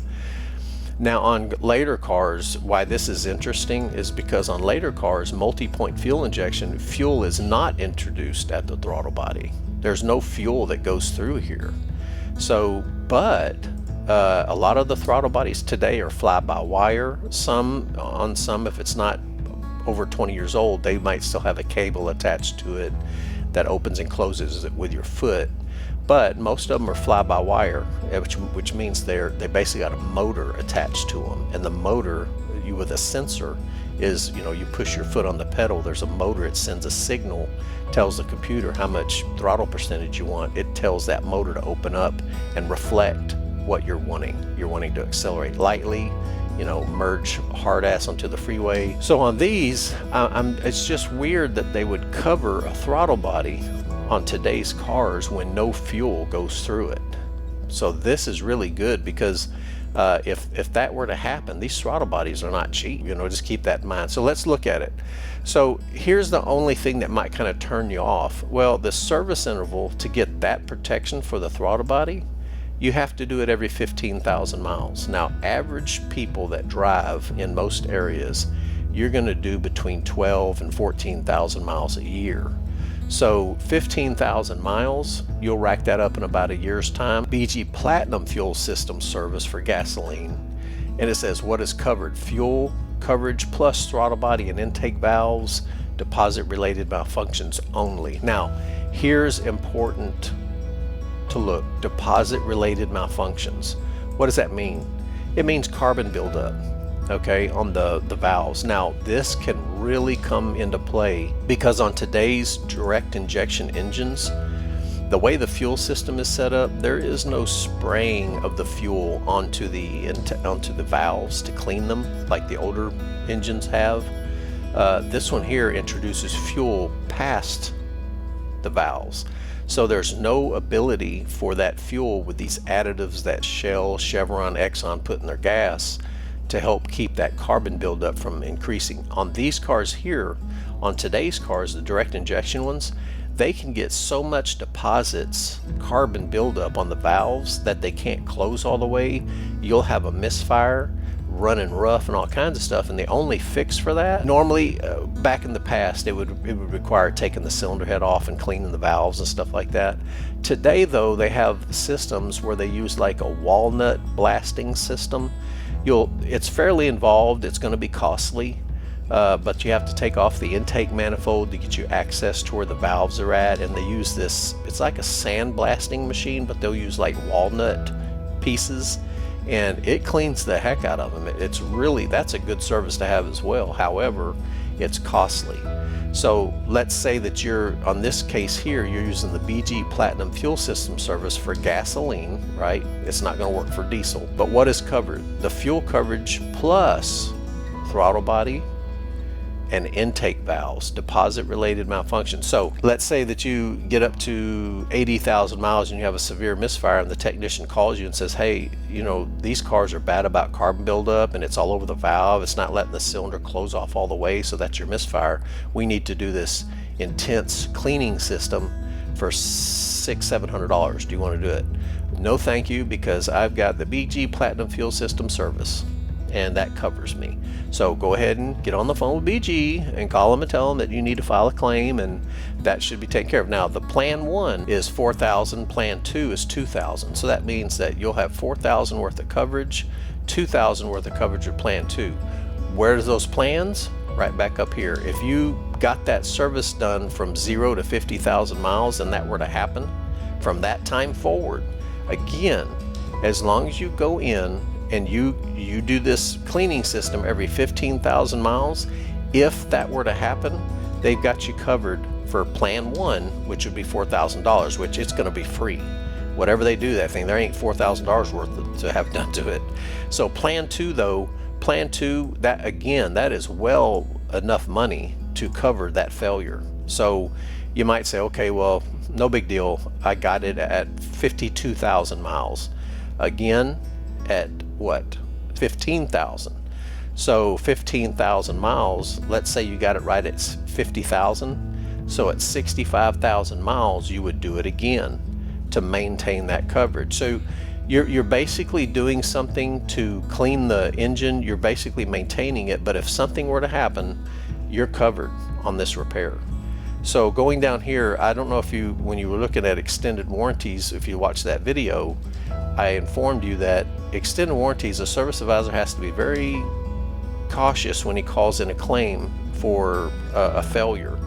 Now on later cars, why this is interesting is because on later cars, multi-point fuel injection, fuel is not introduced at the throttle body. There's no fuel that goes through here. So, but a lot of the throttle bodies today are fly-by-wire. Some, if it's not over 20 years old, they might still have a cable attached to it that opens and closes it with your foot. But most of them are fly-by-wire, which means they basically got a motor attached to them. And the motor, with a sensor, is, you push your foot on the pedal, there's a motor, it sends a signal, tells the computer how much throttle percentage you want. It tells that motor to open up and reflect what you're wanting. You're wanting to accelerate lightly, merge hard ass onto the freeway. So on these, it's just weird that they would cover a throttle body on today's cars when no fuel goes through it. So this is really good because if that were to happen, these throttle bodies are not cheap. Just keep that in mind. So let's look at it. So here's the only thing that might kind of turn you off. Well, the service interval to get that protection for the throttle body, you have to do it every 15,000 miles. Now, average people that drive in most areas, you're going to do between 12 and 14,000 miles a year. So 15,000 miles, you'll rack that up in about a year's time. BG Platinum Fuel System Service for gasoline. And it says what is covered: fuel coverage plus throttle body and intake valves, deposit related malfunctions only. Now, here's important to look: deposit related malfunctions. What does that mean? It means carbon buildup, okay, on the valves. Now, this can really come into play because on today's direct injection engines, the way the fuel system is set up, there is no spraying of the fuel onto the valves to clean them like the older engines have. This one here introduces fuel past the valves. So there's no ability for that fuel with these additives that Shell, Chevron, Exxon put in their gas to help keep that carbon buildup from increasing. On these cars here, on today's cars, the direct injection ones, they can get so much deposits, carbon buildup on the valves that they can't close all the way. You'll have a misfire, running rough and all kinds of stuff, and the only fix for that, normally back in the past, it would require taking the cylinder head off and cleaning the valves and stuff like that. Today though, they have systems where they use like a walnut blasting system. It's fairly involved, it's going to be costly, but you have to take off the intake manifold to get you access to where the valves are at, and they use this, it's like a sand blasting machine, but they'll use like walnut pieces, and it cleans the heck out of them. It's really, that's a good service to have as well. However, it's costly. So let's say that you're, on this case here, you're using the BG Platinum Fuel System Service for gasoline, right? It's not going to work for diesel. But what is covered? The fuel coverage plus throttle body and intake valves, deposit related malfunction. So let's say that you get up to 80,000 miles and you have a severe misfire, and the technician calls you and says, hey, these cars are bad about carbon buildup and it's all over the valve, it's not letting the cylinder close off all the way, so that's your misfire. We need to do this intense cleaning system for $600-700. Do you want to do it? No thank you, because I've got the BG Platinum Fuel System Service, and that covers me. So go ahead and get on the phone with BG and call them and tell them that you need to file a claim, and that should be taken care of. Now, the plan 1 is $4,000, plan 2 is $2,000. So that means that you'll have $4,000 worth of coverage, $2,000 worth of coverage with plan 2. Where's those plans? Right back up here. If you got that service done from 0 to 50,000 miles and that were to happen from that time forward, again, as long as you go in and you do this cleaning system every 15,000 miles, if that were to happen, they've got you covered for plan 1, which would be $4,000, which it's going to be free. Whatever they do that thing, there ain't $4,000 worth to have done to it. So plan 2 though, plan 2, that again, that is well enough money to cover that failure. So you might say, okay, well, no big deal. I got it at 52,000 miles. Again, at what? 15,000. So 15,000 miles, let's say you got it right at 50,000. So at 65,000 miles, you would do it again to maintain that coverage. So you're basically doing something to clean the engine. You're basically maintaining it, but if something were to happen, you're covered on this repair. So going down here, I don't know if you, when you were looking at extended warranties, if you watched that video, I informed you that extended warranties, a service advisor has to be very cautious when he calls in a claim for a failure.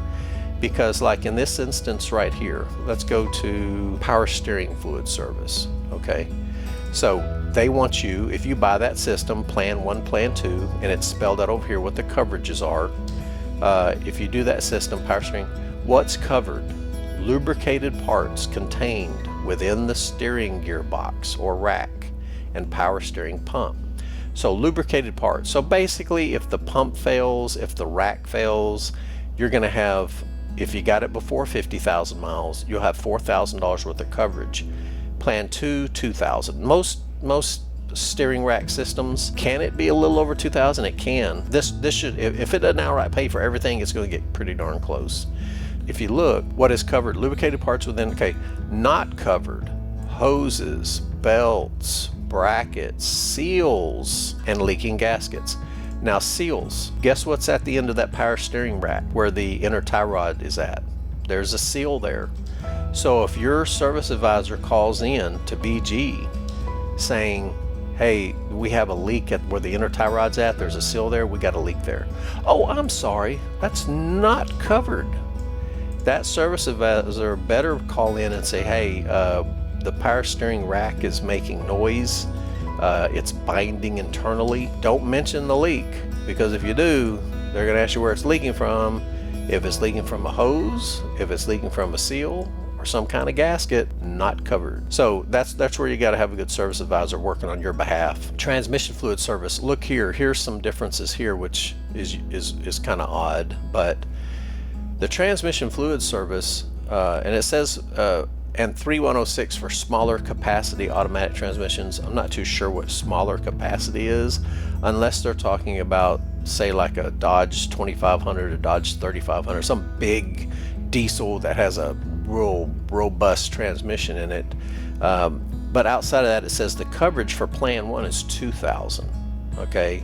Because like in this instance right here, let's go to power steering fluid service, okay? So they want you, if you buy that system, plan 1, plan 2, and it's spelled out over here what the coverages are. If you do that system, power steering, what's covered? Lubricated parts contained within the steering gearbox or rack and power steering pump. So lubricated parts. So basically, if the pump fails, if the rack fails, you're going to have, if you got it before 50,000 miles, you'll have $4,000 worth of coverage. Plan 2, $2,000. Most steering rack systems, can it be a little over 2,000? It can. This should, if it doesn't outright pay for everything, it's going to get pretty darn close. If you look, what is covered? Lubricated parts within, okay, not covered, hoses, belts, brackets, seals, and leaking gaskets. Now seals, guess what's at the end of that power steering rack where the inner tie rod is at? There's a seal there. So if your service advisor calls in to BG saying, hey, we have a leak at where the inner tie rod's at, there's a seal there, we got a leak there. Oh, I'm sorry, that's not covered. That service advisor better call in and say, hey, the power steering rack is making noise, it's binding internally. Don't mention the leak, because if you do, they're going to ask you where it's leaking from. If it's leaking from a hose, if it's leaking from a seal or some kind of gasket, not covered. So that's where you got to have a good service advisor working on your behalf. Transmission fluid service. Look here. Here's some differences here, which is kind of odd, but the transmission fluid service, and it says and 3106 for smaller capacity automatic transmissions. I'm not too sure what smaller capacity is, unless they're talking about, say, like a Dodge 2500, a Dodge 3500, some big diesel that has a real robust transmission in it. But outside of that, it says the coverage for plan 1 is 2,000. Okay,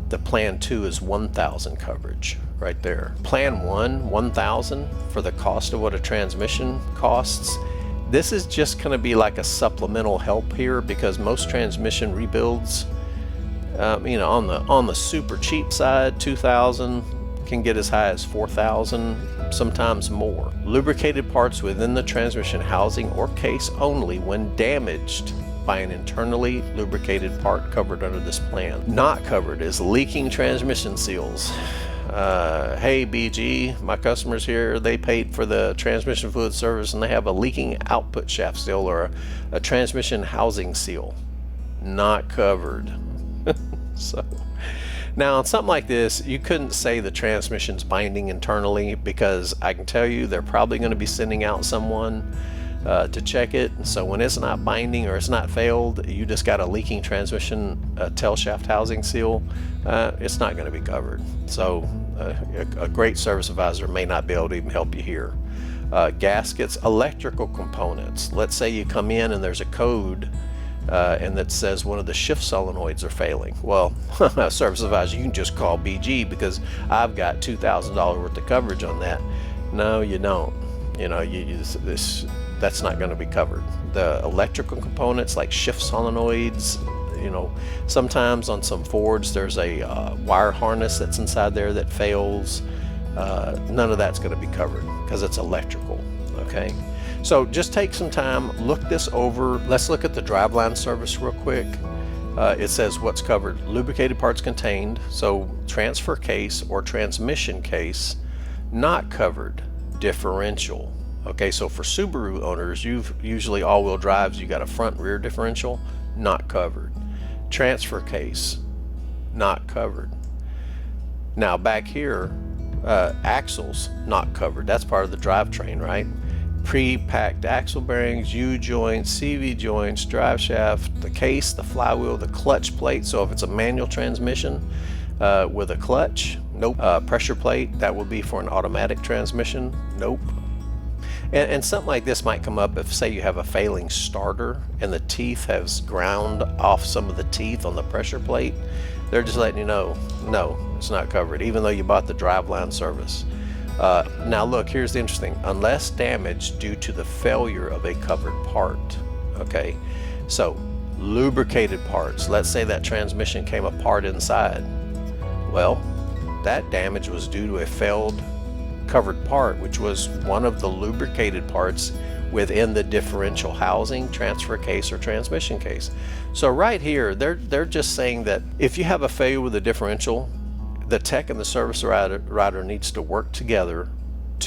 the plan 2 is 1,000 coverage right there. Plan 1, 1,000 for the cost of what a transmission costs. This is just going to be like a supplemental help here, because most transmission rebuilds, on the super cheap side, 2,000 can get as high as 4,000, sometimes more. Lubricated parts within the transmission housing or case only when damaged by an internally lubricated part covered under this plan. Not covered is leaking transmission seals. Hey BG, my customers here, they paid for the transmission fluid service and they have a leaking output shaft seal or a transmission housing seal. Not covered. So now on something like this, you couldn't say the transmission's binding internally, because I can tell you they're probably going to be sending out someone to check it. So when it's not binding or it's not failed, you just got a leaking transmission tail shaft housing seal, it's not going to be covered. So a great service advisor may not be able to even help you here. Gaskets, electrical components. Let's say you come in and there's a code and that says one of the shift solenoids are failing. Well, service advisor, you can just call BG because I've got $2,000 worth of coverage on that. No, you don't. You know, that's not going to be covered. The electrical components like shift solenoids, you know, sometimes on some Fords there's a wire harness that's inside there that fails. None of that's going to be covered because it's electrical. Okay, so just take some time, look this over. Let's look at the driveline service real quick. It says what's covered: lubricated parts contained, so transfer case or transmission case not covered. Differential. Okay, so for Subaru owners, you've usually all-wheel drives, you got a front and rear differential, not covered. Transfer case, not covered. Now back here, axles, not covered. That's part of the drivetrain, right? Pre-packed axle bearings, U-joints, CV joints, drive shaft, the case, the flywheel, the clutch plate. So if it's a manual transmission with a clutch, nope. Pressure plate, that would be for an automatic transmission, nope. And something like this might come up if, say, you have a failing starter and the teeth has ground off some of the teeth on the pressure plate. They're just letting you know, no, it's not covered, even though you bought the driveline service. Now look, here's the interesting: unless damage due to the failure of a covered part. Okay, so lubricated parts, let's say that transmission came apart inside. Well, that damage was due to a failed covered part, which was one of the lubricated parts within the differential housing, transfer case, or transmission case. So right here, they're just saying that if you have a failure with the differential, the tech and the service writer needs to work together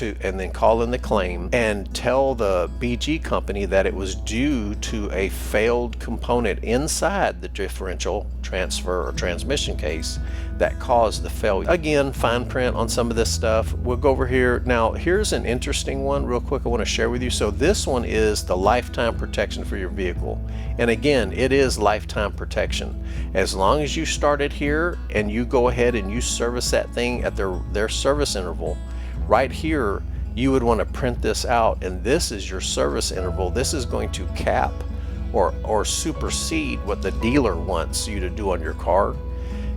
and then call in the claim and tell the BG company that it was due to a failed component inside the differential, transfer, or transmission case that caused the failure. Again, fine print on some of this stuff. We'll go over here. Now, here's an interesting one real quick I want to share with you. So this one is the lifetime protection for your vehicle. And again, it is lifetime protection. As long as you start it here and you go ahead and you service that thing at their service interval, right here, you would want to print this out, and this is your service interval. This is going to cap or supersede what the dealer wants you to do on your car,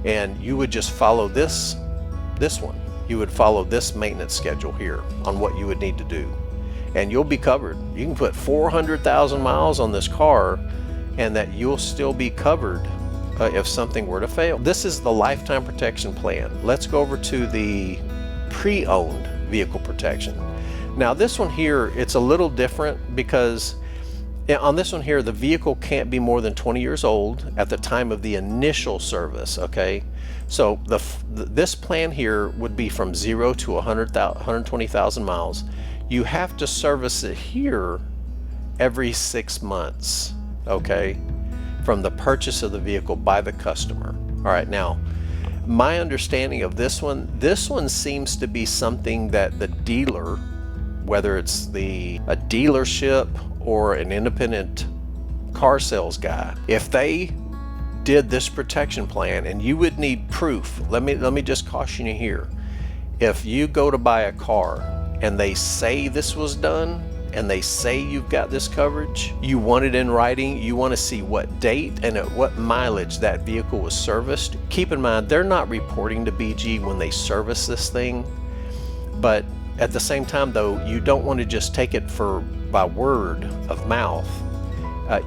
and you would just follow this one. You would follow this maintenance schedule here on what you would need to do, and you'll be covered. You can put 400,000 miles on this car, and that you'll still be covered if something were to fail. This is the lifetime protection plan. Let's go over to the pre-owned vehicle protection. Now this one here, it's a little different because on this one here, the vehicle can't be more than 20 years old at the time of the initial service. Okay, so this plan here would be from 0 to 120,000 miles. You have to service it here every 6 months, okay, from the purchase of the vehicle by the customer. All right, now my understanding of this one seems to be something that the dealer, whether it's a dealership or an independent car sales guy, if they did this protection plan, and you would need proof. Let me just caution you here. If you go to buy a car and they say this was done and they say you've got this coverage, you want it in writing, you want to see what date and at what mileage that vehicle was serviced. Keep in mind, they're not reporting to BG when they service this thing, but at the same time though, you don't want to just take it by word of mouth.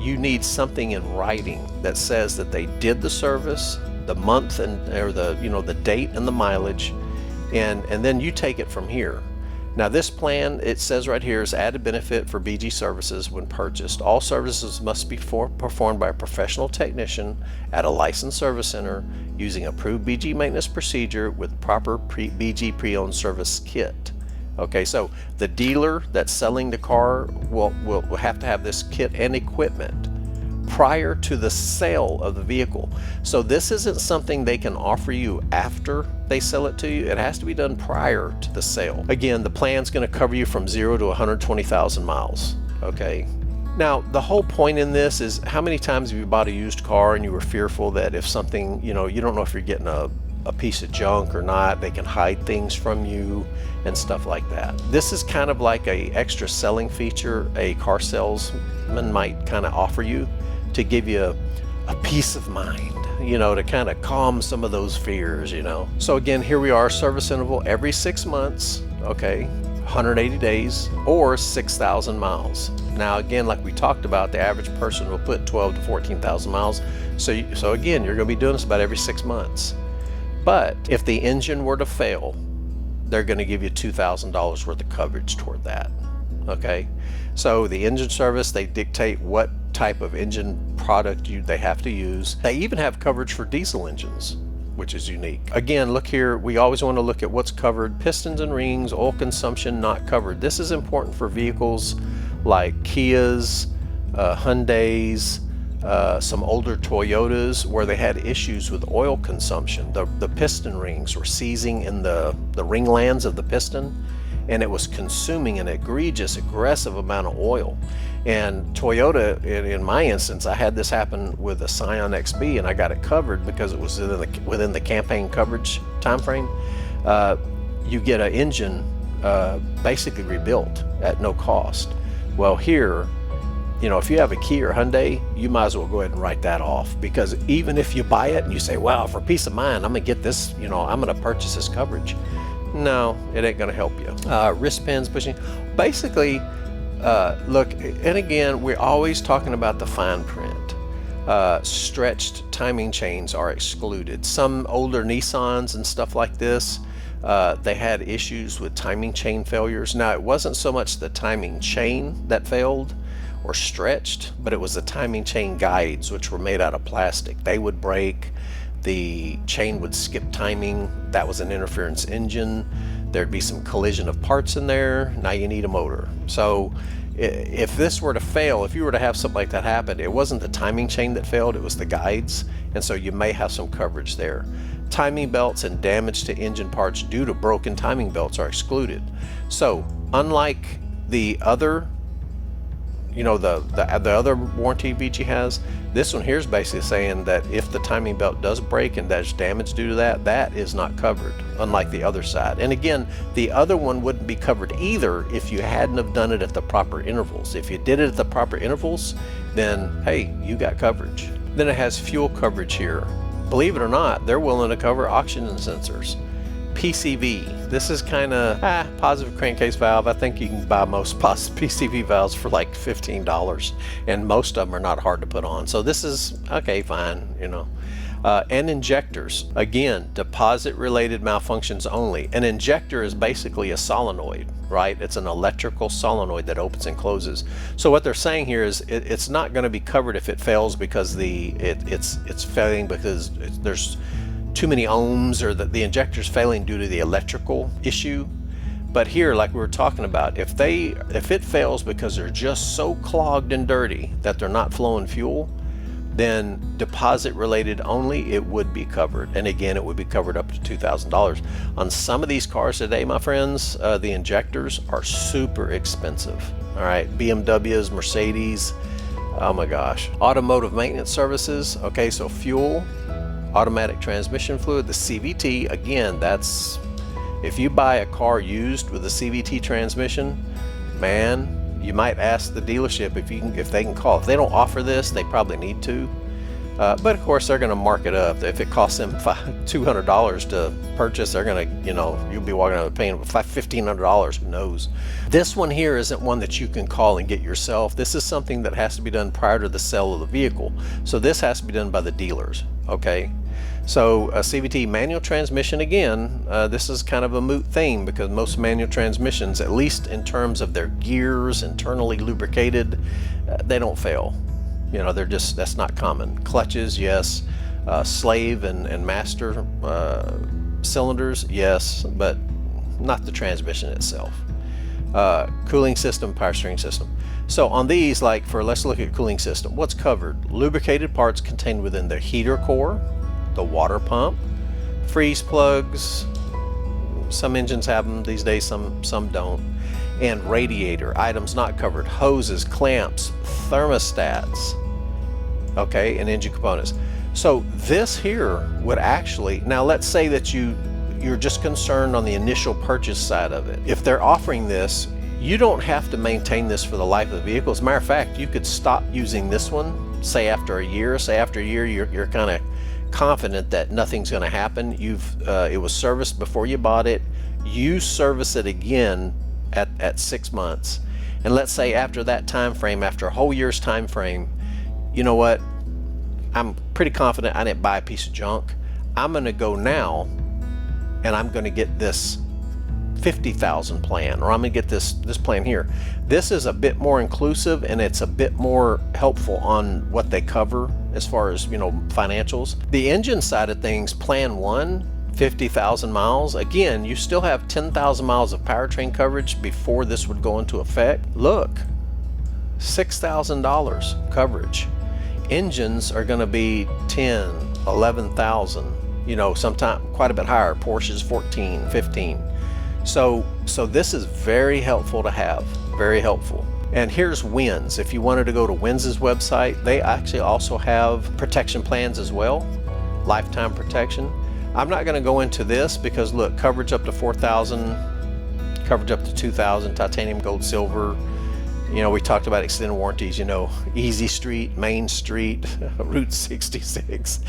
You need something in writing that says that they did the service, the month or the date and the mileage, and then you take it from here. Now this plan, it says right here, is added benefit for BG services when purchased. All services must be performed by a professional technician at a licensed service center using approved BG maintenance procedure with proper BG pre-owned service kit. Okay, so the dealer that's selling the car will have to have this kit and equipment prior to the sale of the vehicle. So this isn't something they can offer you after they sell it to you. It has to be done prior to the sale. Again, the plan's going to cover you from 0 to 120,000 miles. Okay. Now, the whole point in this is, how many times have you bought a used car and you were fearful that if something, you don't know if you're getting a piece of junk or not, they can hide things from you and stuff like that. This is kind of like a extra selling feature a car salesman might kind of offer you to give you a peace of mind, you know, to kind of calm some of those fears, you know. So again, here we are, service interval every 6 months, okay, 180 days or 6,000 miles. Now again, like we talked about, the average person will put 12 to 14,000 miles. So again, you're going to be doing this about every 6 months. But if the engine were to fail, they're going to give you $2,000 worth of coverage toward that. Okay, so the engine service, they dictate what type of engine product they have to use. They even have coverage for diesel engines, which is unique. Again, look here, we always want to look at what's covered. Pistons and rings, oil consumption not covered. This is important for vehicles like Kias, Hyundais, some older Toyotas where they had issues with oil consumption. The piston rings were seizing in the ring lands of the piston, and it was consuming an egregious, aggressive amount of oil. And Toyota, in my instance, I had this happen with a Scion XB, and I got it covered because it was within the campaign coverage time frame. You get an engine basically rebuilt at no cost. Well, here, you know, if you have a Kia or Hyundai, you might as well go ahead and write that off, because even if you buy it and you say, well, for peace of mind, I'm gonna get this, you know, I'm gonna purchase this coverage. No, it ain't gonna help you. Wristbands, pushing, basically, look, and again, we're always talking about the fine print. Stretched timing chains are excluded. Some older Nissans and stuff like this, they had issues with timing chain failures. Now, it wasn't so much the timing chain that failed or stretched, but it was the timing chain guides, which were made out of plastic. They would break, the chain would skip timing. That was an interference engine. There'd be some collision of parts in there. Now you need a motor. So if this were to fail, if you were to have something like that happen, it wasn't the timing chain that failed, it was the guides. And so you may have some coverage there. Timing belts and damage to engine parts due to broken timing belts are excluded. So unlike the other, you know, the other warranty VG has, this one here is basically saying that if the timing belt does break and there's damage due to that, that is not covered, unlike the other side. And again, the other one wouldn't be covered either if you hadn't have done it at the proper intervals. If you did it at the proper intervals, then hey, you got coverage. Then it has fuel coverage here. Believe it or not, they're willing to cover oxygen sensors. PCV, this is kind of positive crankcase valve. I think you can buy most PCV valves for like $15, and most of them are not hard to put on. So this is okay, fine, you know. And injectors, again, deposit related malfunctions only. An injector is basically a solenoid, right? It's an electrical solenoid that opens and closes. So what they're saying here is it's not going to be covered if it fails because it's failing because there's too many ohms, or the injector's failing due to the electrical issue. But here, like we were talking about, if it fails because they're just so clogged and dirty that they're not flowing fuel, then deposit related only, it would be covered. And again, it would be covered up to $2,000. On some of these cars today, my friends, the injectors are super expensive. All right, BMWs, Mercedes, oh my gosh. Automotive maintenance services, okay, so fuel, automatic transmission fluid, the CVT, again, that's, if you buy a car used with a CVT transmission, man, you might ask the dealership if they can call. If they don't offer this, they probably need to. But of course, they're going to mark it up. If it costs them $200 to purchase, they're going to, you know, you'll be walking out paying $1,500. Who knows? This one here isn't one that you can call and get yourself. This is something that has to be done prior to the sale of the vehicle. So this has to be done by the dealers. Okay. So a CVT manual transmission, again, this is kind of a moot thing because most manual transmissions, at least in terms of their gears, internally lubricated, they don't fail. You know, that's not common. Clutches, yes. Slave and master cylinders, yes, but not the transmission itself. Cooling system, power steering system. So on these, let's look at cooling system. What's covered? Lubricated parts contained within the heater core, the water pump, freeze plugs, some engines have them these days, some don't, and radiator. Items not covered: hoses, clamps, thermostats, okay, and engine components. So this here would actually, now let's say that you're just concerned on the initial purchase side of it. If they're offering this, you don't have to maintain this for the life of the vehicle. As a matter of fact, you could stop using this one say after a year, you're kind of confident that nothing's going to happen. It was serviced before you bought it. You service it again at 6 months, and let's say after that time frame, after a whole year's time frame, you know what? I'm pretty confident I didn't buy a piece of junk. I'm going to go now, and I'm going to get this 50,000 plan, or I'm going to get this plan here. This is a bit more inclusive, and it's a bit more helpful on what they cover as far as, financials. The engine side of things, plan 1, 50,000 miles. Again, you still have 10,000 miles of powertrain coverage before this would go into effect. Look, $6,000 coverage. Engines are going to be 10, 11,000, sometimes quite a bit higher. Porsche's 14, 15. So this is very helpful to have, very helpful. And here's Winz. If you wanted to go to Winz's website, they actually also have protection plans as well, lifetime protection. I'm not going to go into this because look, coverage up to 4,000, coverage up to 2,000, titanium, gold, silver. We talked about extended warranties, Easy Street, Main Street, Route 66,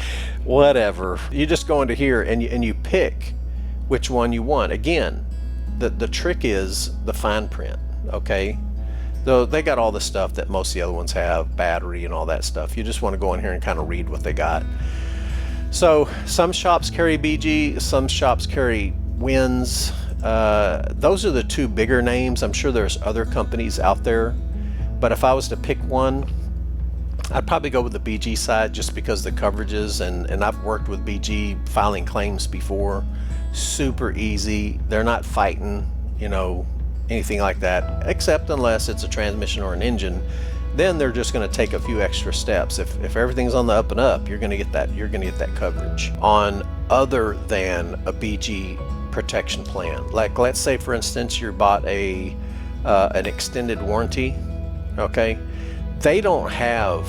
whatever. You just go into here and you pick which one you want. Again, the trick is the fine print, okay? Though they got all the stuff that most of the other ones have, battery and all that stuff. You just want to go in here and kind of read what they got. So some shops carry BG, some shops carry Winz. Those are the two bigger names. I'm sure there's other companies out there, but if I was to pick one, I'd probably go with the BG side just because the coverages, and I've worked with BG filing claims before. Super easy. They're not fighting, anything like that, except unless it's a transmission or an engine. Then they're just going to take a few extra steps. If everything's on the up and up, you're going to get that coverage on other than a BG protection plan. Like, let's say for instance you bought an extended warranty, okay? They don't have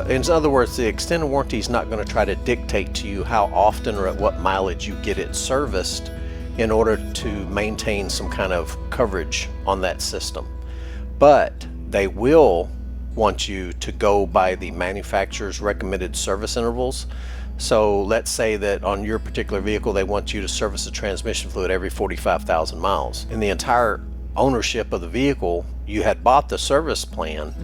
in other words, the extended warranty is not going to try to dictate to you how often or at what mileage you get it serviced in order to maintain some kind of coverage on that system, but they will want you to go by the manufacturer's recommended service intervals. So let's say that on your particular vehicle they want you to service the transmission fluid every 45,000 miles. In the entire ownership of the vehicle, you had bought the service plan,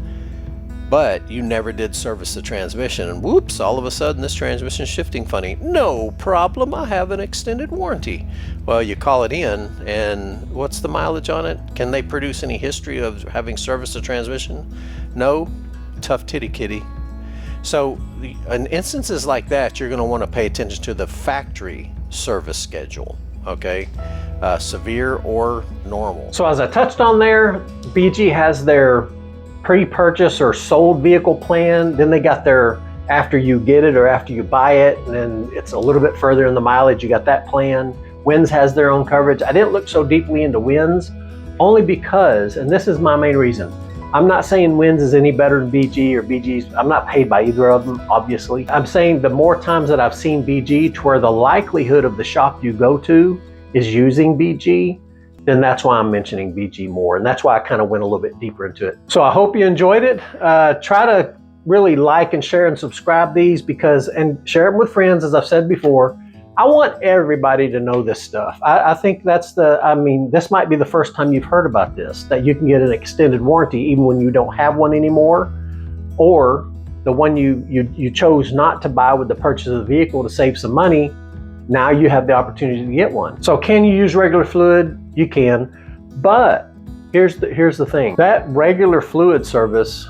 but you never did service the transmission, and whoops, all of a sudden this transmission is shifting funny. No problem, I have an extended warranty. Well, you call it in, and what's the mileage on it? Can they produce any history of having serviced the transmission? No? Tough titty kitty. So in instances like that, you're going to want to pay attention to the factory service schedule, okay? Severe or normal. So as I touched on there, BG has their pre-purchase or sold vehicle plan. Then they got their after you get it or after you buy it, and then it's a little bit further in the mileage, you got that plan. Winz has their own coverage. I didn't look so deeply into Winz only because, and this is my main reason, I'm not saying Winz is any better than BG or BG's. I'm not paid by either of them, obviously. I'm saying the more times that I've seen BG to where the likelihood of the shop you go to is using BG, then that's why I'm mentioning BG more. And that's why I kind of went a little bit deeper into it. So I hope you enjoyed it. Try to really like and share and subscribe these and share them with friends, as I've said before. I want everybody to know this stuff. I think this might be the first time you've heard about this, that you can get an extended warranty even when you don't have one anymore, or the one you chose not to buy with the purchase of the vehicle to save some money. Now you have the opportunity to get one. So can you use regular fluid? You can, but here's the thing. That regular fluid service,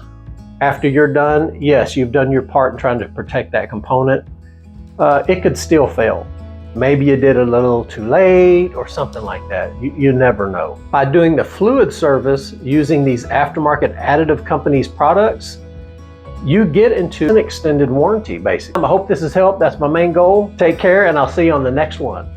after you're done, yes, you've done your part in trying to protect that component. It could still fail. Maybe you did it a little too late or something like that. You never know. By doing the fluid service using these aftermarket additive companies products, you get into an extended warranty basically. I hope this has helped. That's my main goal. Take care, and I'll see you on the next one.